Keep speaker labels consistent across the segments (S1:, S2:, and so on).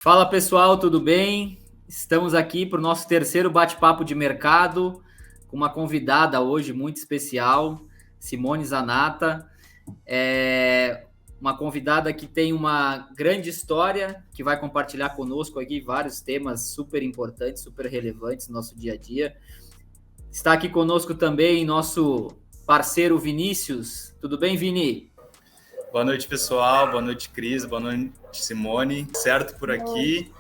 S1: Fala pessoal, tudo bem? Estamos aqui para o nosso terceiro bate-papo de mercado com uma convidada hoje muito especial, Simone Zanata. É uma convidada que tem uma grande história, que vai compartilhar conosco aqui vários temas super importantes, super relevantes no nosso dia a dia. Está aqui conosco também nosso parceiro Vinícius. Tudo bem, Vini?
S2: Boa noite, pessoal. Boa noite, Cris. Boa noite, Simone. Certo por aqui.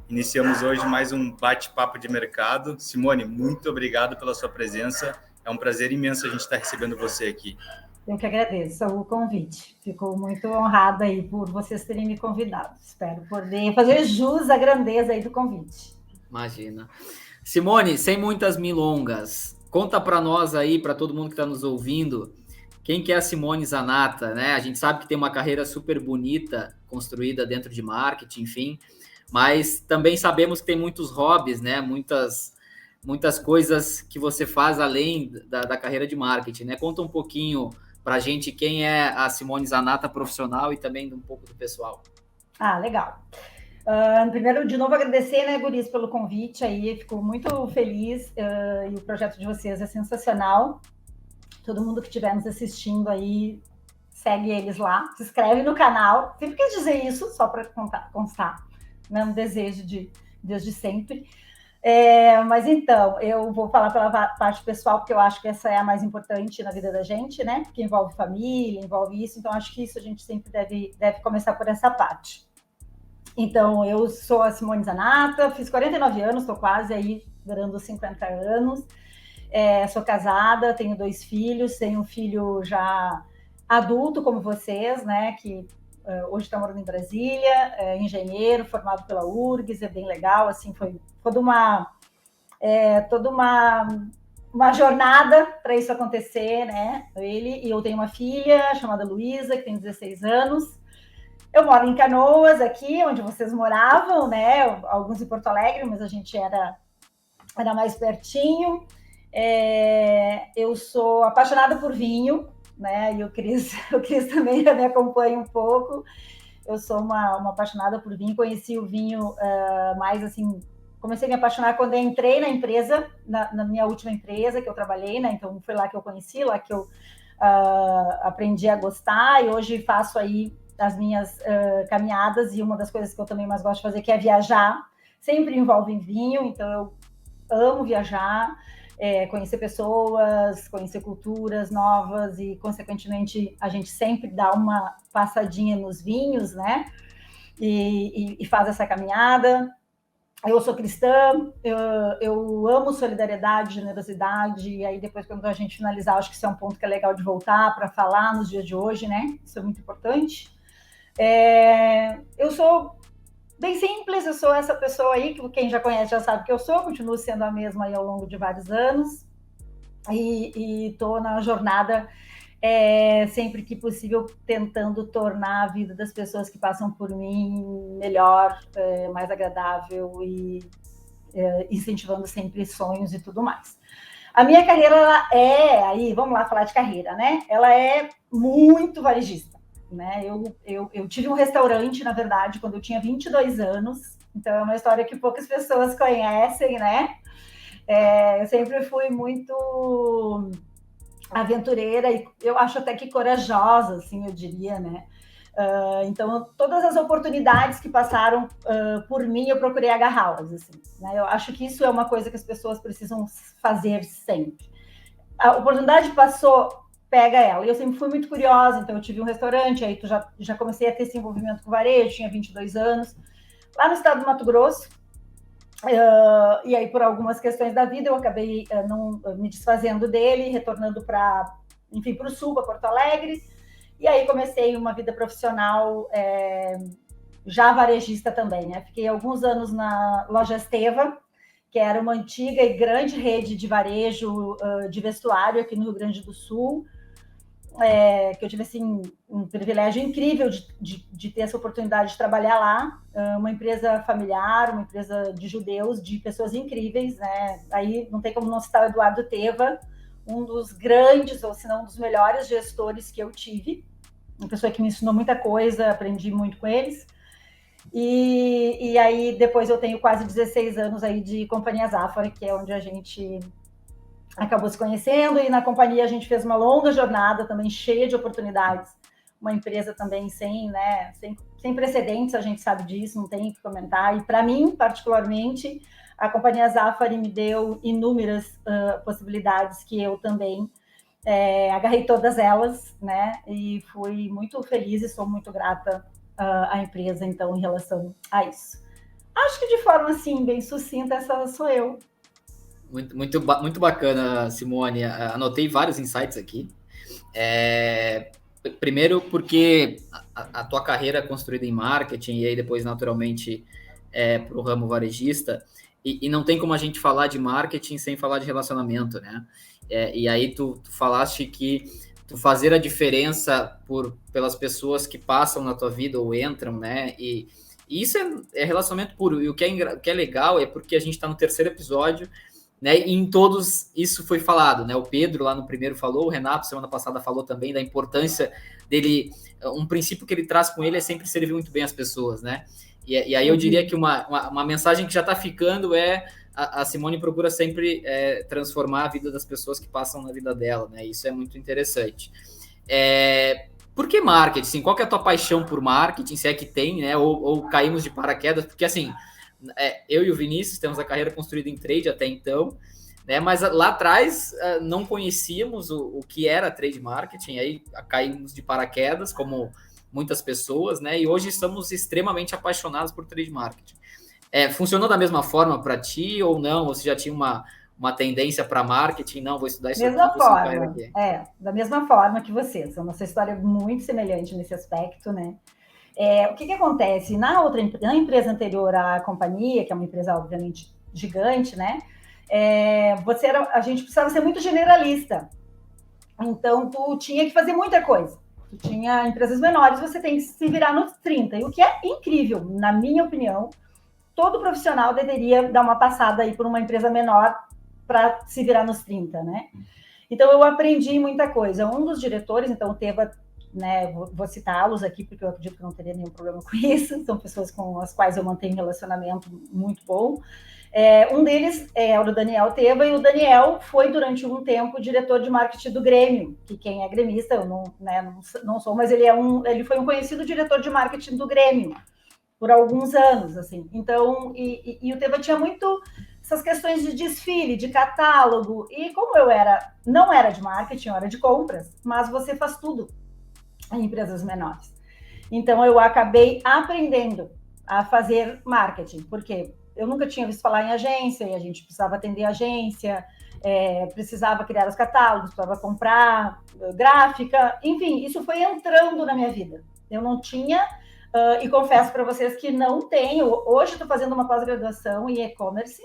S2: Iniciamos hoje mais um bate-papo de mercado. Simone, muito obrigado pela sua presença. É um prazer imenso a gente estar recebendo você aqui.
S3: Eu que agradeço o convite. Fico muito honrada aí por vocês terem me convidado. Espero poder fazer jus à grandeza aí do convite.
S1: Imagina. Simone, sem muitas milongas, conta para nós aí, para todo mundo que está nos ouvindo, quem que é a Simone Zanata, né? A gente sabe que tem uma carreira super bonita, construída dentro de marketing, enfim, mas também sabemos que tem muitos hobbies, né? Muitas coisas que você faz além da carreira de marketing, né? Conta um pouquinho para a gente quem é a Simone Zanata profissional e também um pouco do pessoal.
S3: Legal. Primeiro, de novo, agradecer, né, Guris, pelo convite aí. Fico muito feliz e o projeto de vocês é sensacional. Todo mundo que estiver nos assistindo aí, segue eles lá, se inscreve no canal. Sempre quis dizer isso, só para constar. Mesmo desejo desde sempre. Mas então, eu vou falar pela parte pessoal, porque eu acho que essa é a mais importante na vida da gente, né? Porque envolve família, envolve isso, então acho que isso a gente sempre deve começar por essa parte. Então, eu sou a Simone Zanata, fiz 49 anos, estou quase aí durando 50 anos. Sou casada, tenho 2 filhos, tenho um filho já adulto, como vocês, né? Que hoje está morando em Brasília, engenheiro, formado pela URGS, é bem legal, assim, foi toda uma jornada para isso acontecer, né? E eu tenho uma filha chamada Luísa, que tem 16 anos. Eu moro em Canoas, aqui, onde vocês moravam, né? Alguns em Porto Alegre, mas a gente era mais pertinho. Eu sou apaixonada por vinho, né? E o Cris também já me acompanha um pouco. Eu sou uma apaixonada por vinho, conheci o vinho mais assim, comecei a me apaixonar quando eu entrei na empresa, na minha última empresa que eu trabalhei, né? Então foi lá que eu conheci, lá que eu aprendi a gostar e hoje faço aí as minhas caminhadas e uma das coisas que eu também mais gosto de fazer que é viajar, sempre envolve vinho, então eu amo viajar, conhecer pessoas, conhecer culturas novas e, consequentemente, a gente sempre dá uma passadinha nos vinhos, né? E faz essa caminhada. Eu sou cristã, eu amo solidariedade, generosidade, e aí depois, quando a gente finalizar, acho que isso é um ponto que é legal de voltar para falar nos dias de hoje, né? Isso é muito importante. Eu sou bem simples, eu sou essa pessoa aí, que quem já conhece já sabe que eu sou, continuo sendo a mesma aí ao longo de vários anos, e estou na jornada, sempre que possível, tentando tornar a vida das pessoas que passam por mim melhor, mais agradável e incentivando sempre sonhos e tudo mais. A minha carreira, aí, vamos lá falar de carreira, né? Ela é muito varejista. Né? Eu tive um restaurante, na verdade, quando eu tinha 22 anos, então é uma história que poucas pessoas conhecem, né? Eu sempre fui muito aventureira e eu acho até que corajosa, assim, eu diria, né? Então, todas as oportunidades que passaram por mim, eu procurei agarrá-las, assim, né? Eu acho que isso é uma coisa que as pessoas precisam fazer sempre. A oportunidade passou, pega ela. E eu sempre fui muito curiosa, então eu tive um restaurante, aí já comecei a ter esse envolvimento com varejo, tinha 22 anos, lá no estado do Mato Grosso, e aí por algumas questões da vida eu acabei não me desfazendo dele, retornando para o sul, para Porto Alegre, e aí comecei uma vida profissional já varejista também, né? Fiquei alguns anos na loja Esteva, que era uma antiga e grande rede de varejo de vestuário aqui no Rio Grande do Sul, que eu tive assim, um privilégio incrível de ter essa oportunidade de trabalhar lá, uma empresa familiar, uma empresa de judeus, de pessoas incríveis, né? Aí não tem como não citar o Eduardo Teva, um dos grandes, ou se não um dos melhores gestores que eu tive, uma pessoa que me ensinou muita coisa, aprendi muito com eles. E aí depois eu tenho quase 16 anos aí de Companhia Zafari, que é onde a gente acabou se conhecendo, e na companhia a gente fez uma longa jornada também cheia de oportunidades, uma empresa também sem precedentes, a gente sabe disso, não tem o que comentar, e para mim, particularmente, a Companhia Zafari me deu inúmeras possibilidades que eu também agarrei todas elas, né, e fui muito feliz e sou muito grata à empresa, então, em relação a isso. Acho que de forma, assim, bem sucinta, essa sou eu.
S1: Muito bacana, Simone. Anotei vários insights aqui. Primeiro porque a tua carreira é construída em marketing e aí depois, naturalmente, para o ramo varejista, e não tem como a gente falar de marketing sem falar de relacionamento, né? E aí tu falaste que tu fazer a diferença pelas pessoas que passam na tua vida ou entram, né? E isso é relacionamento puro. E o que é legal é porque a gente está no 3º episódio, né, e em todos isso foi falado, né? O Pedro lá no primeiro falou, o Renato semana passada falou também da importância dele, um princípio que ele traz com ele é sempre servir muito bem as pessoas, né? E aí eu diria que uma mensagem que já está ficando a Simone procura sempre transformar a vida das pessoas que passam na vida dela, né? Isso é muito interessante. Por que marketing? Assim, qual que é a tua paixão por marketing, se é que tem, né? Ou caímos de paraquedas? Porque assim, eu e o Vinícius temos a carreira construída em trade até então, né? Mas lá atrás não conhecíamos o que era trade marketing, aí caímos de paraquedas, como muitas pessoas, né? E hoje estamos extremamente apaixonados por trade marketing. Funcionou da mesma forma para ti ou não? Você já tinha uma tendência para marketing? Não, vou estudar isso
S3: mesma
S1: aqui,
S3: forma, aqui. Da mesma forma que vocês. A nossa história é muito semelhante nesse aspecto, né? O que acontece? Na empresa anterior à companhia, que é uma empresa, obviamente, gigante, né? A gente precisava ser muito generalista. Então, tu tinha que fazer muita coisa. Tu tinha empresas menores, você tem que se virar nos 30. E o que é incrível, na minha opinião, todo profissional deveria dar uma passada aí por uma empresa menor para se virar nos 30, né? Então, eu aprendi muita coisa. Um dos diretores, então, o Teva, né, vou citá-los aqui, porque eu acredito que não teria nenhum problema com isso, são pessoas com as quais eu mantenho um relacionamento muito bom. Um deles é o Daniel Teva, e o Daniel foi, durante um tempo, diretor de marketing do Grêmio, que quem é gremista, eu não sou, mas ele foi um conhecido diretor de marketing do Grêmio, por alguns anos, assim. Então, e o Teva tinha muito essas questões de desfile, de catálogo, e como não era de marketing, eu era de compras, mas você faz tudo em empresas menores. Então, eu acabei aprendendo a fazer marketing, porque eu nunca tinha visto falar em agência, e a gente precisava atender a agência, precisava criar os catálogos, precisava comprar gráfica, enfim, isso foi entrando na minha vida. Eu não tinha, e confesso para vocês que não tenho, hoje estou fazendo uma pós-graduação em e-commerce,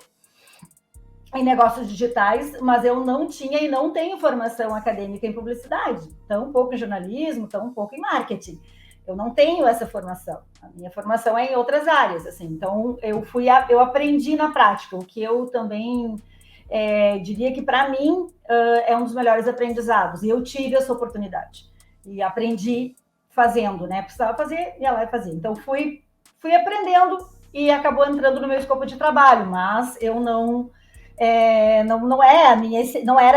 S3: em negócios digitais, mas eu não tinha e não tenho formação acadêmica em publicidade, tão pouco em jornalismo, tão pouco em marketing. Eu não tenho essa formação. A minha formação é em outras áreas, assim. Então, eu aprendi na prática, o que eu também diria que, para mim, é um dos melhores aprendizados. E eu tive essa oportunidade. E aprendi fazendo, né? Precisava fazer, ia lá e fazer. Então, fui aprendendo e acabou entrando no meu escopo de trabalho, mas eu não era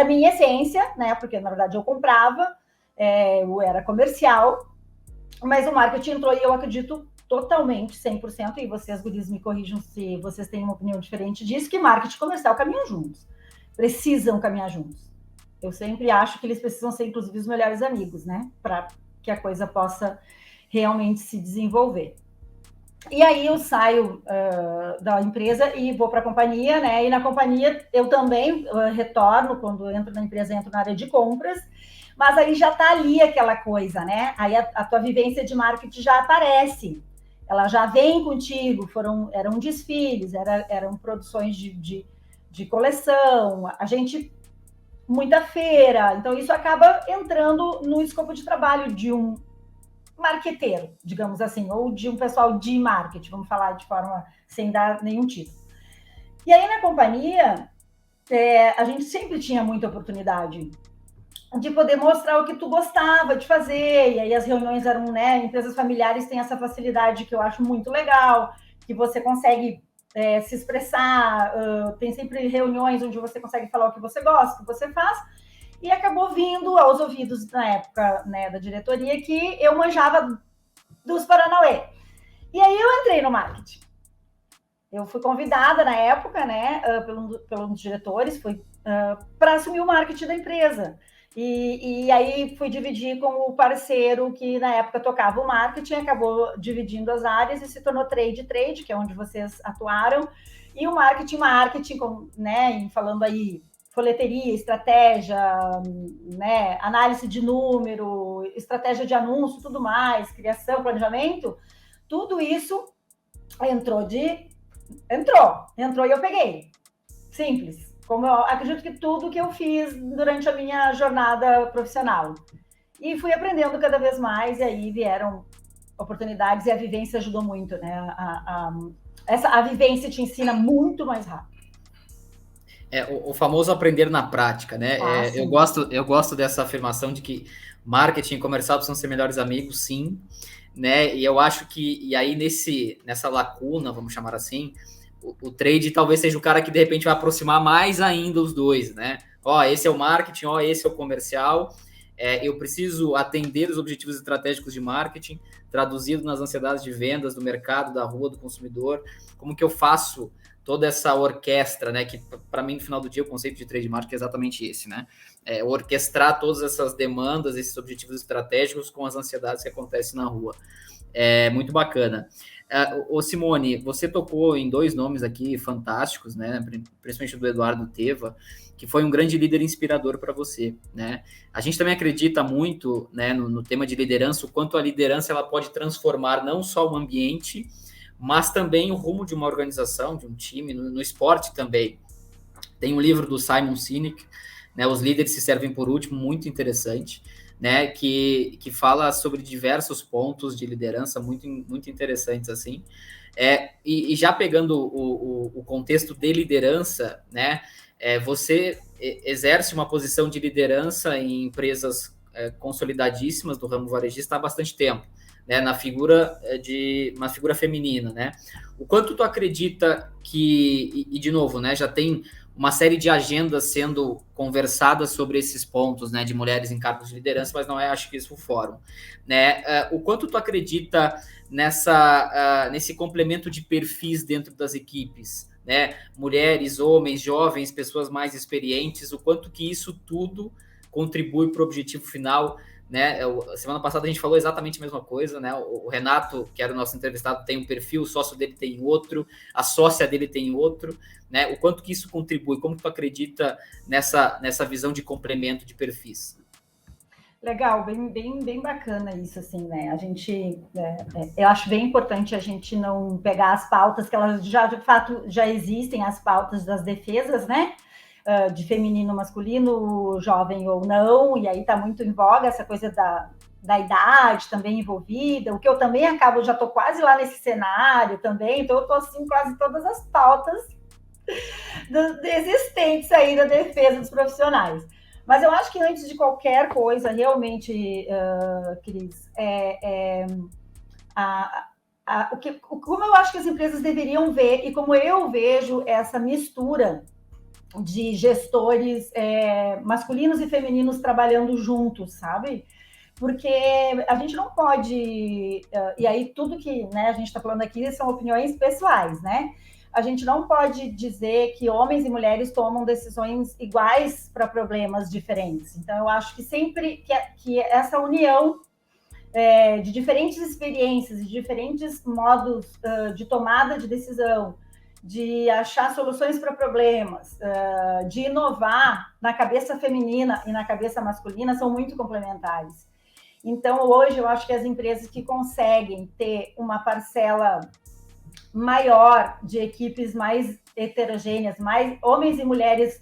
S3: a minha essência, né? Porque, na verdade, eu comprava, eu era comercial, mas o marketing entrou, e eu acredito totalmente, 100%, e vocês, guris, me corrijam se vocês têm uma opinião diferente disso, que marketing e comercial caminham juntos. Precisam caminhar juntos. Eu sempre acho que eles precisam ser, inclusive, os melhores amigos, né? Para que a coisa possa realmente se desenvolver. E aí eu saio da empresa e vou para a companhia, né? E na companhia eu também retorno, quando entro na empresa, entro na área de compras, mas aí já está ali aquela coisa, né? Aí a tua vivência de marketing já aparece, ela já vem contigo, eram desfiles, eram produções de coleção, muita feira, então isso acaba entrando no escopo de trabalho de um marqueteiro, digamos assim, ou de um pessoal de marketing, vamos falar de forma sem dar nenhum título. E aí na companhia, a gente sempre tinha muita oportunidade. de poder mostrar o que tu gostava de fazer, e aí as reuniões eram, né, empresas familiares têm essa facilidade que eu acho muito legal, que você consegue se expressar, tem sempre reuniões onde você consegue falar o que você gosta, o que você faz, e acabou vindo aos ouvidos, na época, né, da diretoria, que eu manjava dos Paranauê. E aí eu entrei no marketing. Eu fui convidada na época, né, pelo um dos diretores, para assumir o marketing da empresa. E aí fui dividir com o parceiro que na época tocava o marketing, acabou dividindo as áreas e se tornou trade, que é onde vocês atuaram, e o marketing, né, falando aí folheteria, estratégia, né, análise de número, estratégia de anúncio, tudo mais, criação, planejamento, tudo isso entrou e eu peguei. Simples. Como eu acredito que tudo que eu fiz durante a minha jornada profissional. E fui aprendendo cada vez mais, e aí vieram oportunidades, e a vivência ajudou muito, né? A vivência te ensina muito mais rápido.
S1: O famoso aprender na prática, né? Eu gosto dessa afirmação de que marketing e comercial precisam ser melhores amigos, sim, né? E eu acho que, e aí nessa lacuna, vamos chamar assim, o trade talvez seja o cara que de repente vai aproximar mais ainda os dois, né? Ó, esse é o marketing, ó, esse é o comercial. Eu preciso atender os objetivos estratégicos de marketing, traduzido nas ansiedades de vendas do mercado, da rua, do consumidor. Como que eu faço toda essa orquestra, né? Que para mim, no final do dia, o conceito de trade marketing é exatamente esse, né? Orquestrar todas essas demandas, esses objetivos estratégicos com as ansiedades que acontecem na rua. É muito bacana. Simone, você tocou em 2 nomes aqui fantásticos, né? Principalmente do Eduardo Teva, que foi um grande líder inspirador para você, né? A gente também acredita muito, né, no tema de liderança, o quanto a liderança ela pode transformar não só o ambiente, mas também o rumo de uma organização, de um time, no esporte também. Tem um livro do Simon Sinek, né, Os Líderes se Servem por Último, muito interessante, né, que fala sobre diversos pontos de liderança muito, muito interessantes, assim. E já pegando o contexto de liderança, né, você exerce uma posição de liderança em empresas consolidadíssimas do ramo varejista há bastante tempo, né, na figura de uma figura feminina, né? O quanto tu acredita que, de novo, né, já tem uma série de agendas sendo conversadas sobre esses pontos, né, de mulheres em cargos de liderança, mas não é, acho que isso o fórum, né? O quanto tu acredita nesse complemento de perfis dentro das equipes, né? Mulheres, homens, jovens, pessoas mais experientes, o quanto que isso tudo contribui para o objetivo final, né? Semana passada a gente falou exatamente a mesma coisa, né? O Renato, que era o nosso entrevistado, tem um perfil, o sócio dele tem outro, a sócia dele tem outro, né? O quanto que isso contribui, como tu acredita nessa visão de complemento de perfis?
S3: Legal, bem bacana isso, assim, né? A gente, eu acho bem importante a gente não pegar as pautas que elas já, de fato, já existem, as pautas das defesas, né? De feminino, masculino, jovem ou não, e aí está muito em voga essa coisa da idade também envolvida, o que eu também já estou quase lá nesse cenário também, então eu estou assim, quase todas as pautas existentes aí da defesa dos profissionais. Mas eu acho que antes de qualquer coisa, realmente, Cris, como eu acho que as empresas deveriam ver, e como eu vejo essa mistura de gestores masculinos e femininos trabalhando juntos, sabe? Porque a gente não pode... e aí tudo que, né, a gente está falando aqui são opiniões pessoais, né? A gente não pode dizer que homens e mulheres tomam decisões iguais para problemas diferentes. Então, eu acho que sempre que essa união de diferentes experiências e diferentes modos de tomada de decisão, de achar soluções para problemas, de inovar na cabeça feminina e na cabeça masculina são muito complementares. Então, hoje, eu acho que as empresas que conseguem ter uma parcela maior de equipes mais heterogêneas, mais homens e mulheres,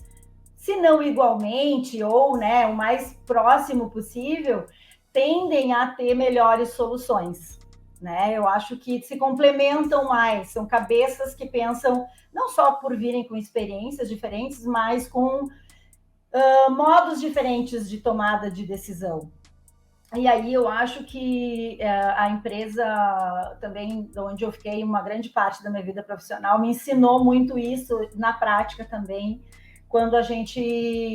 S3: se não igualmente, ou, né, o mais próximo possível, tendem a ter melhores soluções. Né? Eu acho que se complementam mais, são cabeças que pensam não só por virem com experiências diferentes, mas com modos diferentes de tomada de decisão. E aí eu acho que a empresa também, onde eu fiquei uma grande parte da minha vida profissional, me ensinou muito isso na prática também, quando a gente...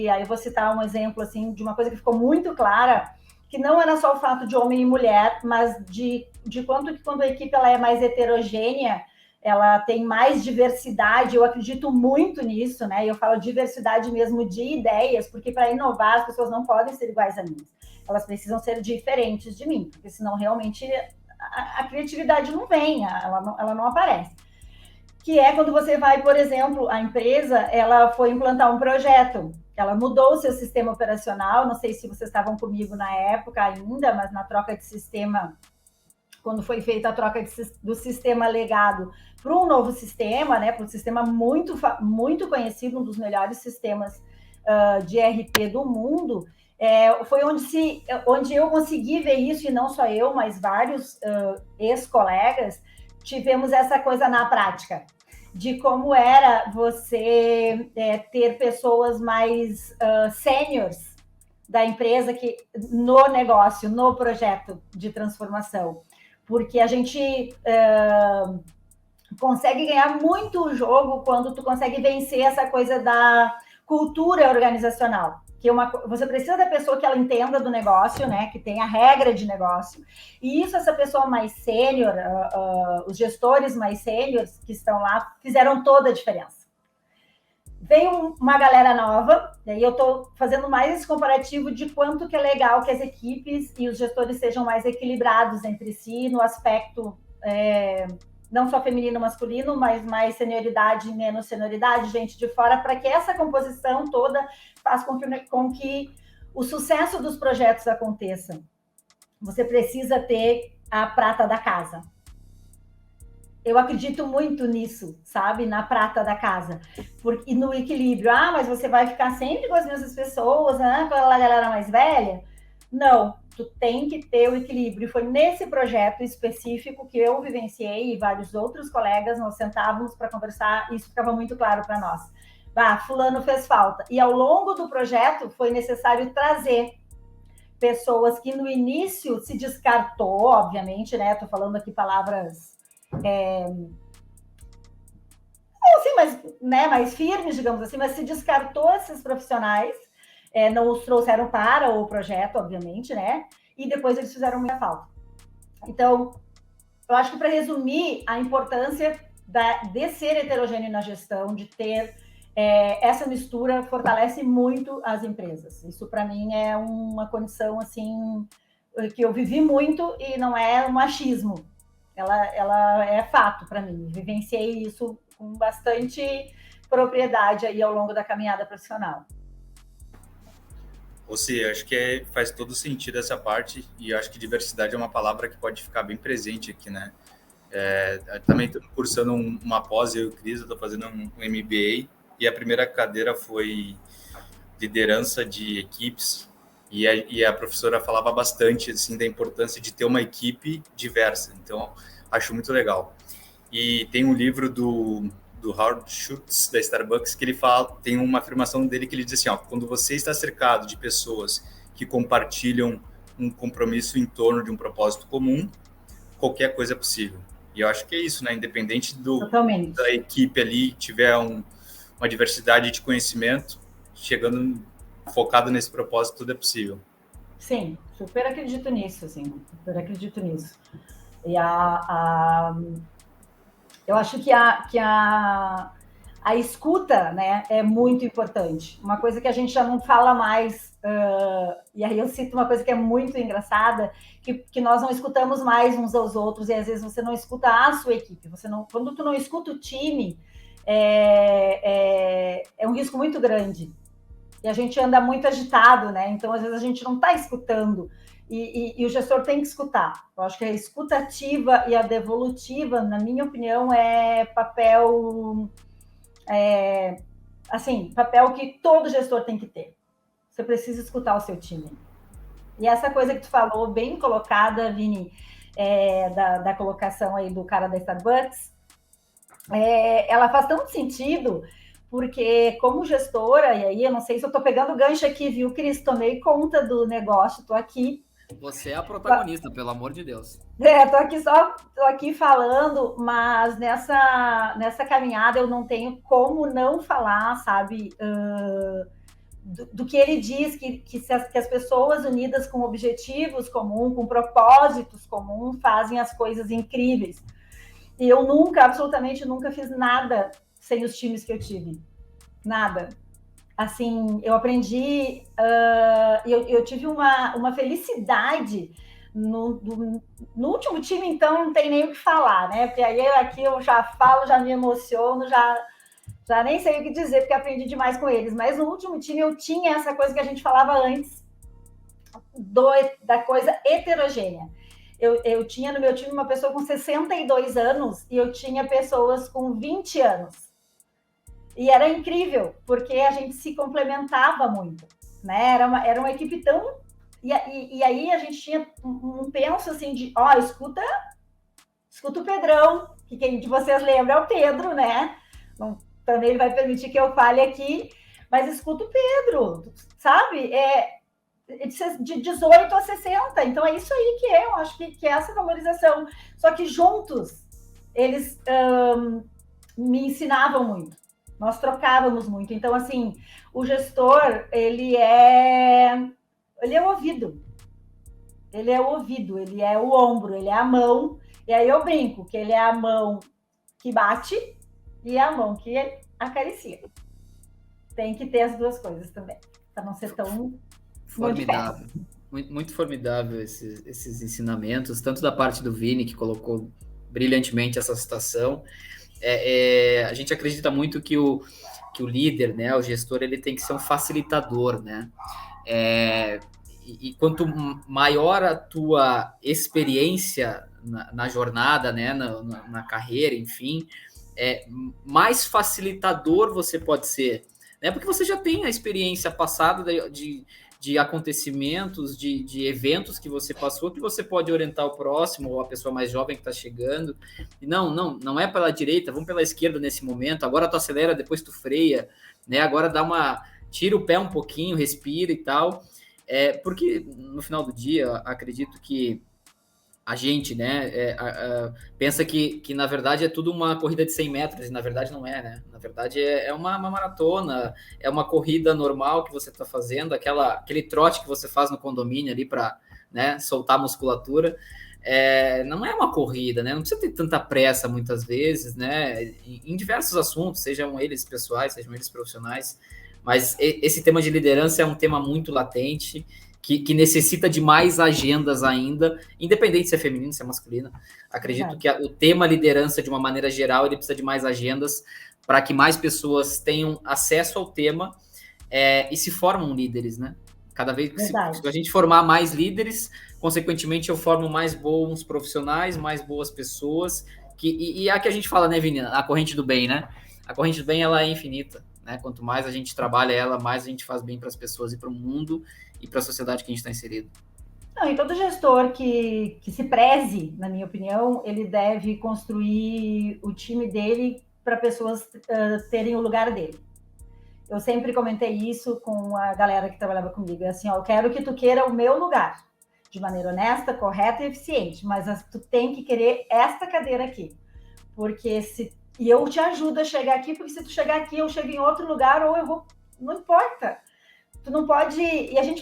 S3: Aí eu vou citar um exemplo assim, de uma coisa que ficou muito clara, que não era só o fato de homem e mulher, mas de quanto que quando a equipe ela é mais heterogênea, ela tem mais diversidade, eu acredito muito nisso, né? Eu falo diversidade mesmo de ideias, porque para inovar as pessoas não podem ser iguais a mim. Elas precisam ser diferentes de mim, porque senão realmente a criatividade não vem, ela não aparece. Que é quando você vai, por exemplo, a empresa, ela foi implantar um projeto, ela mudou o seu sistema operacional, não sei se vocês estavam comigo na época ainda, mas na troca de sistema, quando foi feita a troca do sistema legado para um novo sistema, né, para um sistema muito conhecido, um dos melhores sistemas de ERP do mundo, foi onde eu consegui ver isso, e não só eu, mas vários ex-colegas, tivemos essa coisa na prática, de como era você ter pessoas mais sêniores da empresa no negócio, no projeto de transformação. Porque a gente consegue ganhar muito o jogo quando tu consegue vencer essa coisa da cultura organizacional. Que você precisa da pessoa que ela entenda do negócio, né? Que tenha a regra de negócio. E isso, essa pessoa mais sênior, os gestores mais sêniores que estão lá, fizeram toda a diferença. Vem uma galera nova, e aí eu estou fazendo mais esse comparativo de quanto que é legal que as equipes e os gestores sejam mais equilibrados entre si no aspecto não só feminino, masculino, mas mais senioridade, menos senioridade, gente de fora, para que essa composição toda faça com que o sucesso dos projetos aconteça. Você precisa ter a prata da casa. Eu acredito muito nisso, sabe? Na prata da casa. E no equilíbrio. Mas você vai ficar sempre com as mesmas pessoas, né? Com a galera mais velha? Não, tu tem que ter o equilíbrio. E foi nesse projeto específico que eu vivenciei e vários outros colegas, nós sentávamos para conversar, e isso ficava muito claro para nós. Fulano fez falta. E ao longo do projeto foi necessário trazer pessoas que no início se descartou, obviamente, né? Estou falando aqui palavras... mais firmes, digamos assim, mas se descartou esses profissionais, não os trouxeram para o projeto, obviamente, né? E depois eles fizeram muita falta. Então, eu acho que para resumir, a importância de ser heterogêneo na gestão, de ter essa mistura, fortalece muito as empresas. Isso, para mim, é uma condição, assim, que eu vivi muito e não é um machismo. Ela é fato para mim. Vivenciei isso com bastante propriedade aí ao longo da caminhada profissional.
S2: Ou seja, acho que faz todo sentido essa parte, e acho que diversidade é uma palavra que pode ficar bem presente aqui, né? Também estou cursando uma pós, eu e o Cris, estou fazendo um MBA, e a primeira cadeira foi liderança de equipes, e a professora falava bastante assim, da importância de ter uma equipe diversa. Então, acho muito legal. E tem um livro do Howard Schultz, da Starbucks, que ele fala, tem uma afirmação dele que ele diz assim, quando você está cercado de pessoas que compartilham um compromisso em torno de um propósito comum, qualquer coisa é possível. E eu acho que é isso, né? Independente da equipe ali, tiver uma diversidade de conhecimento, focado nesse propósito, tudo é possível.
S3: Sim, super acredito nisso, assim, super acredito nisso. E eu acho que a escuta, né, é muito importante. Uma coisa que a gente já não fala mais, e aí eu cito uma coisa que é muito engraçada, que nós não escutamos mais uns aos outros, e às vezes você não escuta a sua equipe. Quando tu não escuta o time, é um risco muito grande. E a gente anda muito agitado, né? Então, às vezes, a gente não está escutando. E o gestor tem que escutar. Eu acho que a escutativa e a devolutiva, na minha opinião, é papel que todo gestor tem que ter. Você precisa escutar o seu time. E essa coisa que tu falou, bem colocada, Vini, da colocação aí do cara da Starbucks, ela faz tanto sentido, porque como gestora, e aí eu não sei se eu estou pegando o gancho aqui, viu, Cris? Tomei conta do negócio, estou aqui.
S1: Você é a protagonista, pelo amor de Deus.
S3: Tô aqui falando, mas nessa caminhada eu não tenho como não falar, sabe, do que ele diz, que as pessoas unidas com objetivos comuns, com propósitos comuns, fazem as coisas incríveis. E eu absolutamente nunca fiz nada sem os times que eu tive. Nada. Assim, eu aprendi, eu tive uma felicidade no último time, então não tem nem o que falar, né? Porque aí aqui eu já falo, já me emociono, já nem sei o que dizer, porque aprendi demais com eles. Mas no último time eu tinha essa coisa que a gente falava antes, da coisa heterogênea. Eu tinha no meu time uma pessoa com 62 anos e eu tinha pessoas com 20 anos. E era incrível, porque a gente se complementava muito, né? Era uma equipe tão... E aí a gente tinha um penso assim de, escuta o Pedrão, que quem de vocês lembra é o Pedro, né? Também ele vai permitir que eu fale aqui, mas escuta o Pedro, sabe? De 18 a 60, então é isso aí que eu acho que é essa valorização. Só que juntos, eles me ensinavam muito. Nós trocávamos muito. Então, assim, o gestor, ele é o ouvido. Ele é o ouvido, ele é o ombro, ele é a mão. E aí eu brinco que ele é a mão que bate e a mão que acaricia. Tem que ter as duas coisas também, para não ser tão
S1: formidável. Muito formidável esses ensinamentos, tanto da parte do Vini, que colocou brilhantemente essa citação. A gente acredita muito que o líder, né, o gestor, ele tem que ser um facilitador, né? E quanto maior a tua experiência na jornada, né, na carreira, enfim, mais facilitador você pode ser, né? Porque você já tem a experiência passada de acontecimentos, de eventos que você passou, que você pode orientar o próximo ou a pessoa mais jovem que está chegando. E não é pela direita, vamos pela esquerda nesse momento, agora tu acelera, depois tu freia, né? Agora tira o pé um pouquinho, respira e tal. Porque no final do dia, acredito que a gente, né, pensa que na verdade é tudo uma corrida de 100 metros, e na verdade não é, né? Na verdade é uma maratona, é uma corrida normal que você está fazendo, aquele trote que você faz no condomínio ali para, né, soltar a musculatura. Não é uma corrida, né? Não precisa ter tanta pressa muitas vezes, né? Em diversos assuntos, sejam eles pessoais, sejam eles profissionais. Mas esse tema de liderança é um tema muito latente, que necessita de mais agendas ainda, independente de ser feminino, se é masculino. Acredito que o tema liderança, de uma maneira geral, ele precisa de mais agendas para que mais pessoas tenham acesso ao tema e se formam líderes, né? Cada vez que se a gente formar mais líderes, consequentemente eu formo mais bons profissionais, mais boas pessoas, e a que a gente fala, né, Vini? A corrente do bem, né? A corrente do bem, ela é infinita, né? Quanto mais a gente trabalha ela, mais a gente faz bem para as pessoas e para o mundo e para a sociedade que a gente está inserido.
S3: Não, e todo gestor que se preze, na minha opinião, ele deve construir o time dele para pessoas terem o lugar dele. Eu sempre comentei isso com a galera que trabalhava comigo. Assim, eu quero que tu queira o meu lugar, de maneira honesta, correta e eficiente, mas tu tem que querer esta cadeira aqui. Porque e eu te ajudo a chegar aqui, porque se tu chegar aqui, eu chego em outro lugar, ou eu vou... Não importa. Tu não pode... E a gente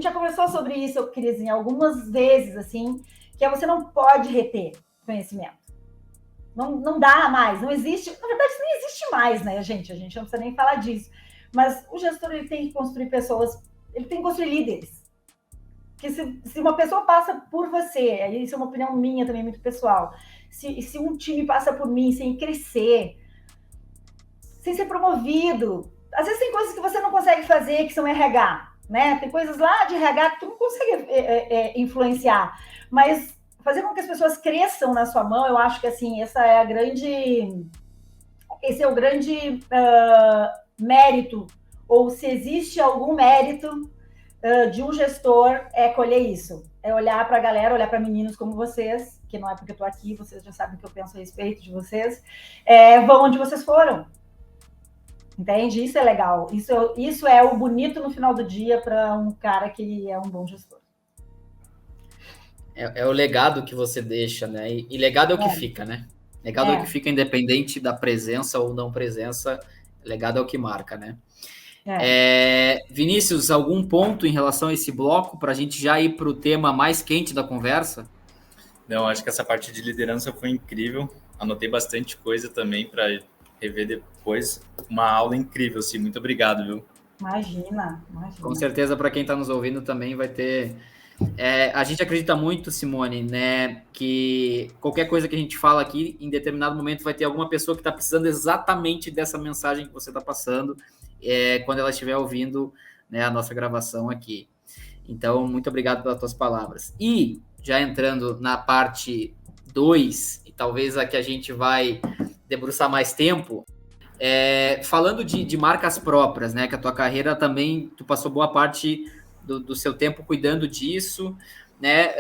S3: já conversou sobre isso, Cris, algumas vezes, assim, que você não pode reter conhecimento. Não dá mais, não existe... Na verdade, isso não existe mais, né, gente? A gente não precisa nem falar disso. Mas o gestor, ele tem que construir pessoas, ele tem que construir líderes. Porque se uma pessoa passa por você, isso é uma opinião minha também, muito pessoal, se um time passa por mim sem crescer, sem ser promovido, às vezes tem coisas que você não consegue fazer, que são RH, né? Tem coisas lá de RH que tu não consegue influenciar, mas fazer com que as pessoas cresçam na sua mão, eu acho que, assim, esse é o grande mérito, ou se existe algum mérito de um gestor, colher isso. É olhar para a galera, olhar para meninos como vocês, que não é porque eu estou aqui, vocês já sabem o que eu penso a respeito de vocês, vão onde vocês foram. Entende? Isso é legal. Isso é o bonito no final do dia para um cara que é um bom gestor.
S1: É o legado que você deixa, né? E legado é o que fica, né? Legado é o que fica independente da presença ou não presença. Legado é o que marca, né? Vinícius, algum ponto em relação a esse bloco para a gente já ir para o tema mais quente da conversa?
S2: Não, acho que essa parte de liderança foi incrível. Anotei bastante coisa também para rever depois. Uma aula incrível, sim. Muito obrigado, viu?
S3: Imagina.
S1: Com certeza, para quem está nos ouvindo também vai ter... a gente acredita muito, Simone, né, que qualquer coisa que a gente fala aqui, em determinado momento vai ter alguma pessoa que está precisando exatamente dessa mensagem que você está passando, quando ela estiver ouvindo, né, a nossa gravação aqui. Então, muito obrigado pelas tuas palavras. E, já entrando na parte 2, e talvez a que a gente vai debruçar mais tempo, falando de marcas próprias, né, que a tua carreira também, tu passou boa parte do seu tempo cuidando disso, né,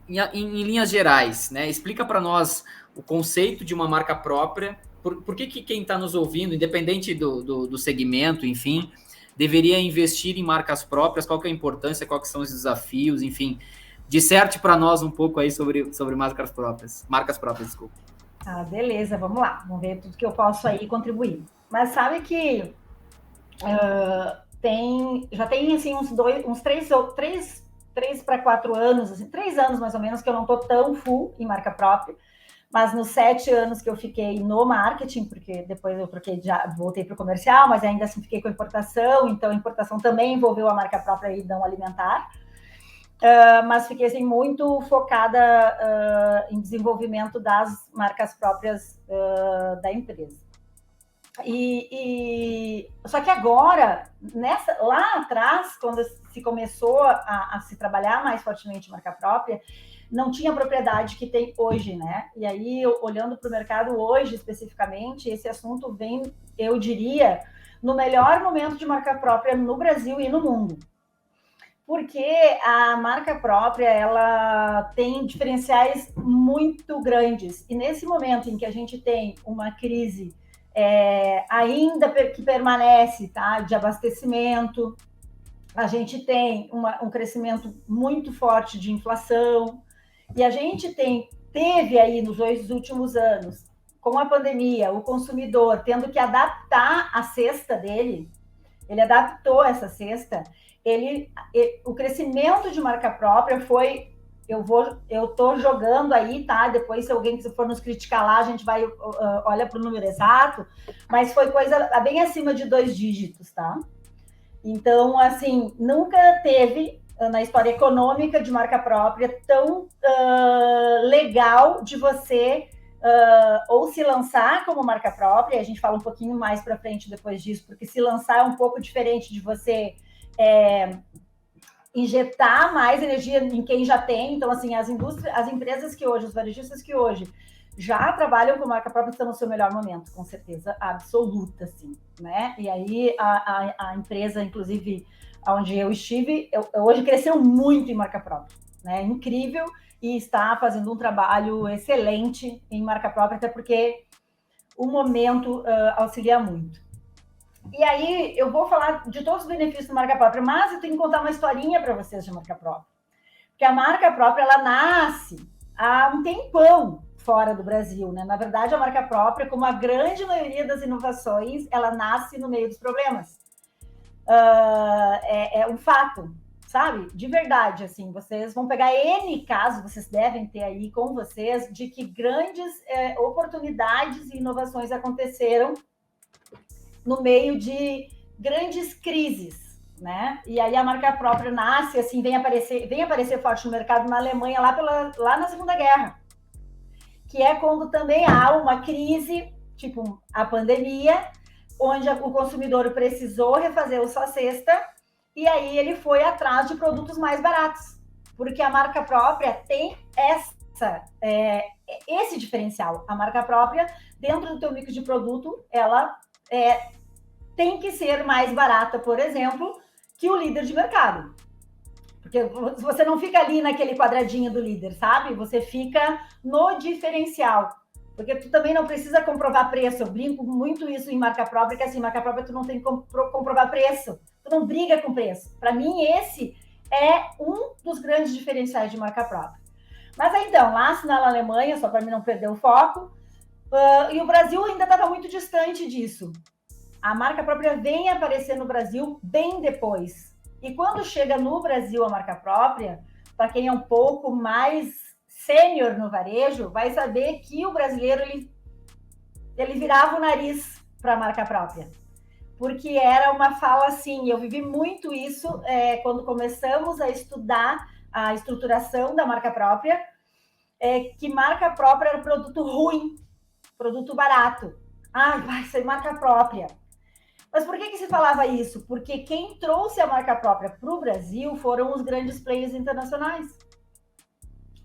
S1: em linhas gerais, né, explica para nós o conceito de uma marca própria, por que quem está nos ouvindo, independente do segmento, enfim, deveria investir em marcas próprias, qual que é a importância, quais que são os desafios, enfim, disserte para nós um pouco aí sobre marcas próprias, desculpa.
S3: Beleza, vamos lá, vamos ver tudo que eu posso aí contribuir. Mas sabe que já tem assim uns 3 para 4 anos, assim, 3 anos mais ou menos, que eu não estou tão full em marca própria, mas nos 7 anos que eu fiquei no marketing, porque depois eu voltei para o comercial, mas ainda assim fiquei com importação, então a importação também envolveu a marca própria e não alimentar, mas fiquei assim, muito focada em desenvolvimento das marcas próprias da empresa. Só que agora, lá atrás, quando se começou a se trabalhar mais fortemente marca própria, não tinha a propriedade que tem hoje, né? E aí, olhando para o mercado hoje, especificamente, esse assunto vem, eu diria, no melhor momento de marca própria no Brasil e no mundo. Porque a marca própria, ela tem diferenciais muito grandes. E nesse momento em que a gente tem uma crise ainda que permanece, tá, de abastecimento, a gente tem um crescimento muito forte de inflação, e a gente teve aí nos 2 últimos anos, com a pandemia, o consumidor tendo que adaptar a cesta dele, ele adaptou essa cesta, o crescimento de marca própria foi... Eu tô jogando aí, tá? Depois, se alguém for nos criticar lá, a gente vai olha para o número exato, mas foi coisa bem acima de 2 dígitos, tá? Então, assim, nunca teve na história econômica de marca própria tão legal de você ou se lançar como marca própria. A gente fala um pouquinho mais para frente depois disso, porque se lançar é um pouco diferente de você injetar mais energia em quem já tem. Então, assim, as empresas que hoje, os varejistas que hoje já trabalham com marca própria estão no seu melhor momento, com certeza absoluta, assim, né? E aí a empresa, inclusive, onde eu estive, hoje cresceu muito em marca própria, né? Incrível, e está fazendo um trabalho excelente em marca própria, até porque o momento auxilia muito. E aí eu vou falar de todos os benefícios da marca própria, mas eu tenho que contar uma historinha para vocês de marca própria. Porque a marca própria, ela nasce há um tempão fora do Brasil, né? Na verdade, a marca própria, como a grande maioria das inovações, ela nasce no meio dos problemas. É um fato, sabe? De verdade, assim, vocês vão pegar N casos, vocês devem ter aí com vocês, de que grandes oportunidades e inovações aconteceram no meio de grandes crises, né? E aí a marca própria nasce, assim, vem aparecer forte no mercado na Alemanha, lá na Segunda Guerra, que é quando também há uma crise, tipo a pandemia, onde o consumidor precisou refazer a sua cesta, e aí ele foi atrás de produtos mais baratos, porque a marca própria tem esse diferencial. A marca própria, dentro do teu mix de produto, ela tem que ser mais barata, por exemplo, que o líder de mercado. Porque você não fica ali naquele quadradinho do líder, sabe? Você fica no diferencial. Porque tu também não precisa comprovar preço. Eu brinco muito isso em marca própria, que assim, marca própria tu não tem que comprovar preço. Tu não briga com preço. Para mim, esse é um dos grandes diferenciais de marca própria. Mas aí, então, lá na Alemanha, só para mim não perder o foco, e o Brasil ainda estava muito distante disso. A marca própria vem aparecer no Brasil bem depois. E quando chega no Brasil a marca própria, para quem é um pouco mais sênior no varejo, vai saber que o brasileiro ele virava o nariz para a marca própria. Porque era uma fala assim, eu vivi muito isso quando começamos a estudar a estruturação da marca própria, que marca própria era produto ruim, produto barato. Ah, vai ser marca própria. Mas por que se falava isso? Porque quem trouxe a marca própria para o Brasil foram os grandes players internacionais.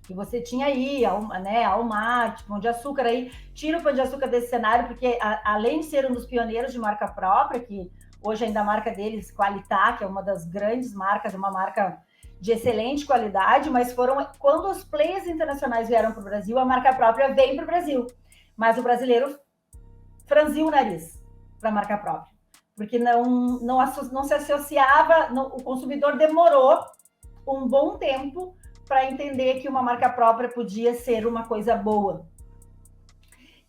S3: Que você tinha aí, né, Walmart, Pão de Açúcar, aí tira o Pão de Açúcar desse cenário, porque além de ser um dos pioneiros de marca própria, que hoje ainda a marca deles, Qualitá, que é uma das grandes marcas, uma marca de excelente qualidade, mas foram quando os players internacionais vieram para o Brasil, a marca própria vem para o Brasil. Mas o brasileiro franziu o nariz para a marca própria, porque não se associava, o consumidor demorou um bom tempo para entender que uma marca própria podia ser uma coisa boa.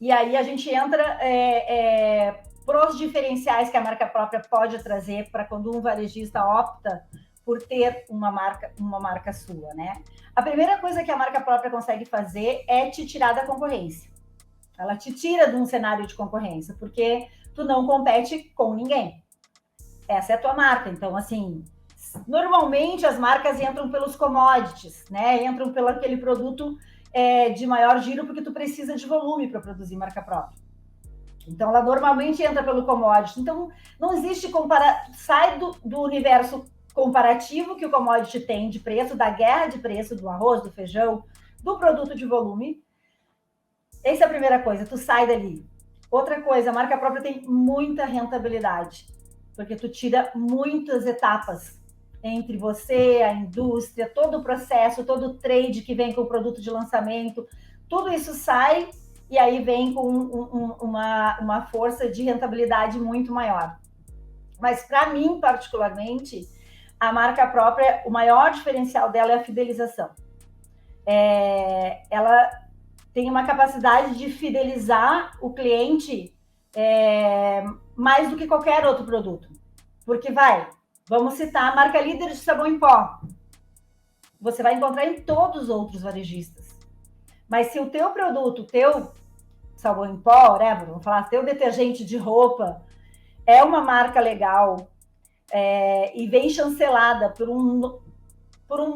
S3: E aí a gente entra para os diferenciais que a marca própria pode trazer para quando um varejista opta por ter uma marca sua, né? A primeira coisa que a marca própria consegue fazer é te tirar da concorrência. Ela te tira de um cenário de concorrência, porque tu não compete com ninguém. Essa é a tua marca. Então, assim, normalmente as marcas entram pelos commodities, né? Entram pelo aquele produto de maior giro, porque tu precisa de volume para produzir marca própria. Então, ela normalmente entra pelo commodity. Então, não existe sai do universo comparativo que o commodity tem de preço, da guerra de preço do arroz, do feijão, do produto de volume. Essa é a primeira coisa, tu sai dali. Outra coisa, a marca própria tem muita rentabilidade, porque tu tira muitas etapas entre você, a indústria, todo o processo, todo o trade que vem com o produto de lançamento, tudo isso sai e aí vem com uma força de rentabilidade muito maior. Mas para mim, particularmente, a marca própria, o maior diferencial dela é a fidelização. Ela tem uma capacidade de fidelizar o cliente mais do que qualquer outro produto. Porque vamos citar a marca líder de sabão em pó. Você vai encontrar em todos os outros varejistas. Mas se o teu produto, teu sabão em pó, vamos falar, teu detergente de roupa, é uma marca legal e vem chancelada por um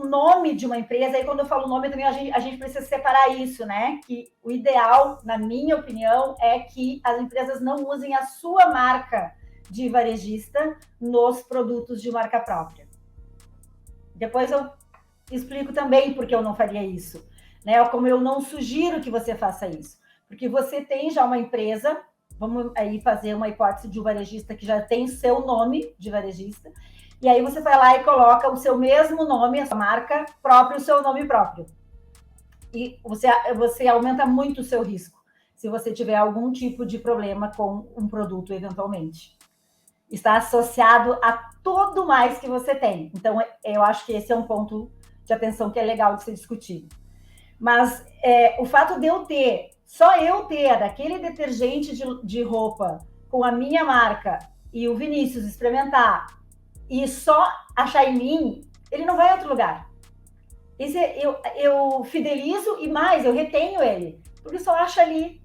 S3: nome de uma empresa, aí quando eu falo nome também a gente precisa separar isso, né? Que o ideal, na minha opinião, é que as empresas não usem a sua marca de varejista nos produtos de marca própria. Depois eu explico também por que eu não faria isso, né? Ou como eu não sugiro que você faça isso. Porque você tem já uma empresa, vamos aí fazer uma hipótese de um varejista que já tem seu nome de varejista, e aí você vai lá e coloca o seu mesmo nome, a sua marca própria, o seu nome próprio. E você aumenta muito o seu risco, se você tiver algum tipo de problema com um produto, eventualmente. Está associado a tudo mais que você tem. Então, eu acho que esse é um ponto de atenção que é legal de ser discutido. Mas o fato de só eu ter aquele detergente de roupa com a minha marca e o Vinícius experimentar e só achar em mim, ele não vai a outro lugar. Eu fidelizo e mais, eu retenho ele, porque só acha ali.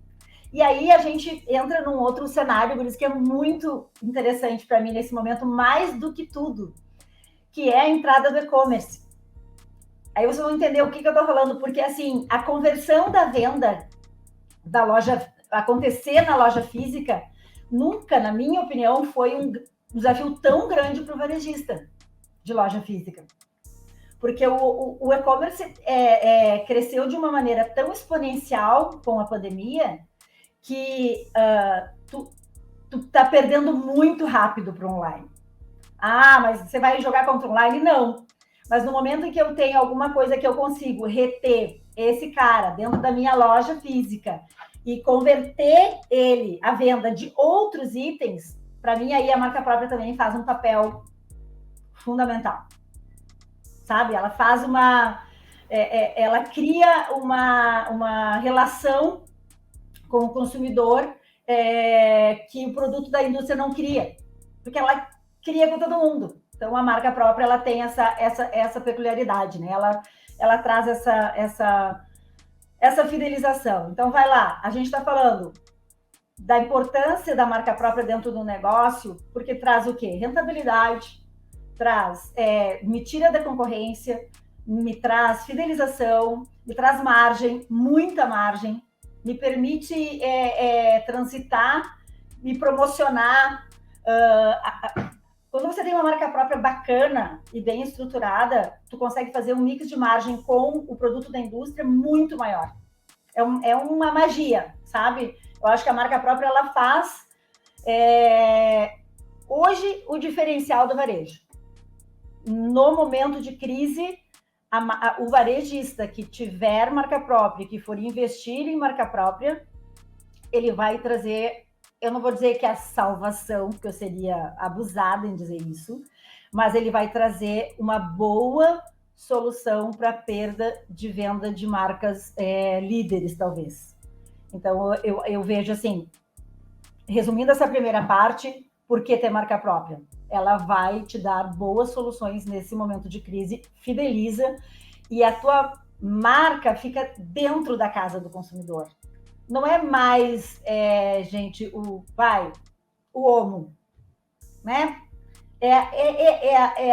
S3: E aí a gente entra num outro cenário, por isso que é muito interessante para mim nesse momento, mais do que tudo, que é a entrada do e-commerce. Aí vocês vão entender o que eu estou falando, porque assim, a conversão da venda da loja, acontecer na loja física, nunca, na minha opinião, foi um desafio tão grande para o varejista de loja física. Porque o e-commerce cresceu de uma maneira tão exponencial com a pandemia que tu tá perdendo muito rápido para o online. Ah, mas você vai jogar contra o online? Não. Mas no momento em que eu tenho alguma coisa que eu consigo reter esse cara dentro da minha loja física e converter ele à venda de outros itens, para mim aí a marca própria também faz um papel fundamental, sabe? Ela faz ela cria uma relação com o consumidor que o produto da indústria não cria, porque ela cria com todo mundo. Então a marca própria ela tem essa peculiaridade, né? Ela traz essa fidelização. Então vai lá, a gente está falando da importância da marca própria dentro do negócio, porque traz o quê? Rentabilidade, me tira da concorrência, me traz fidelização, me traz margem, muita margem, me permite transitar, me promocionar. Quando você tem uma marca própria bacana e bem estruturada, tu consegue fazer um mix de margem com o produto da indústria muito maior. É uma magia, sabe? Eu acho que a marca própria ela faz hoje o diferencial do varejo. No momento de crise, o varejista que tiver marca própria, que for investir em marca própria, ele vai trazer, eu não vou dizer que é a salvação, porque eu seria abusada em dizer isso, mas ele vai trazer uma boa solução para a perda de venda de marcas líderes, talvez. Então, eu vejo assim, resumindo essa primeira parte, por que ter marca própria? Ela vai te dar boas soluções nesse momento de crise, fideliza, e a tua marca fica dentro da casa do consumidor. Não é mais, gente, o Omo, né?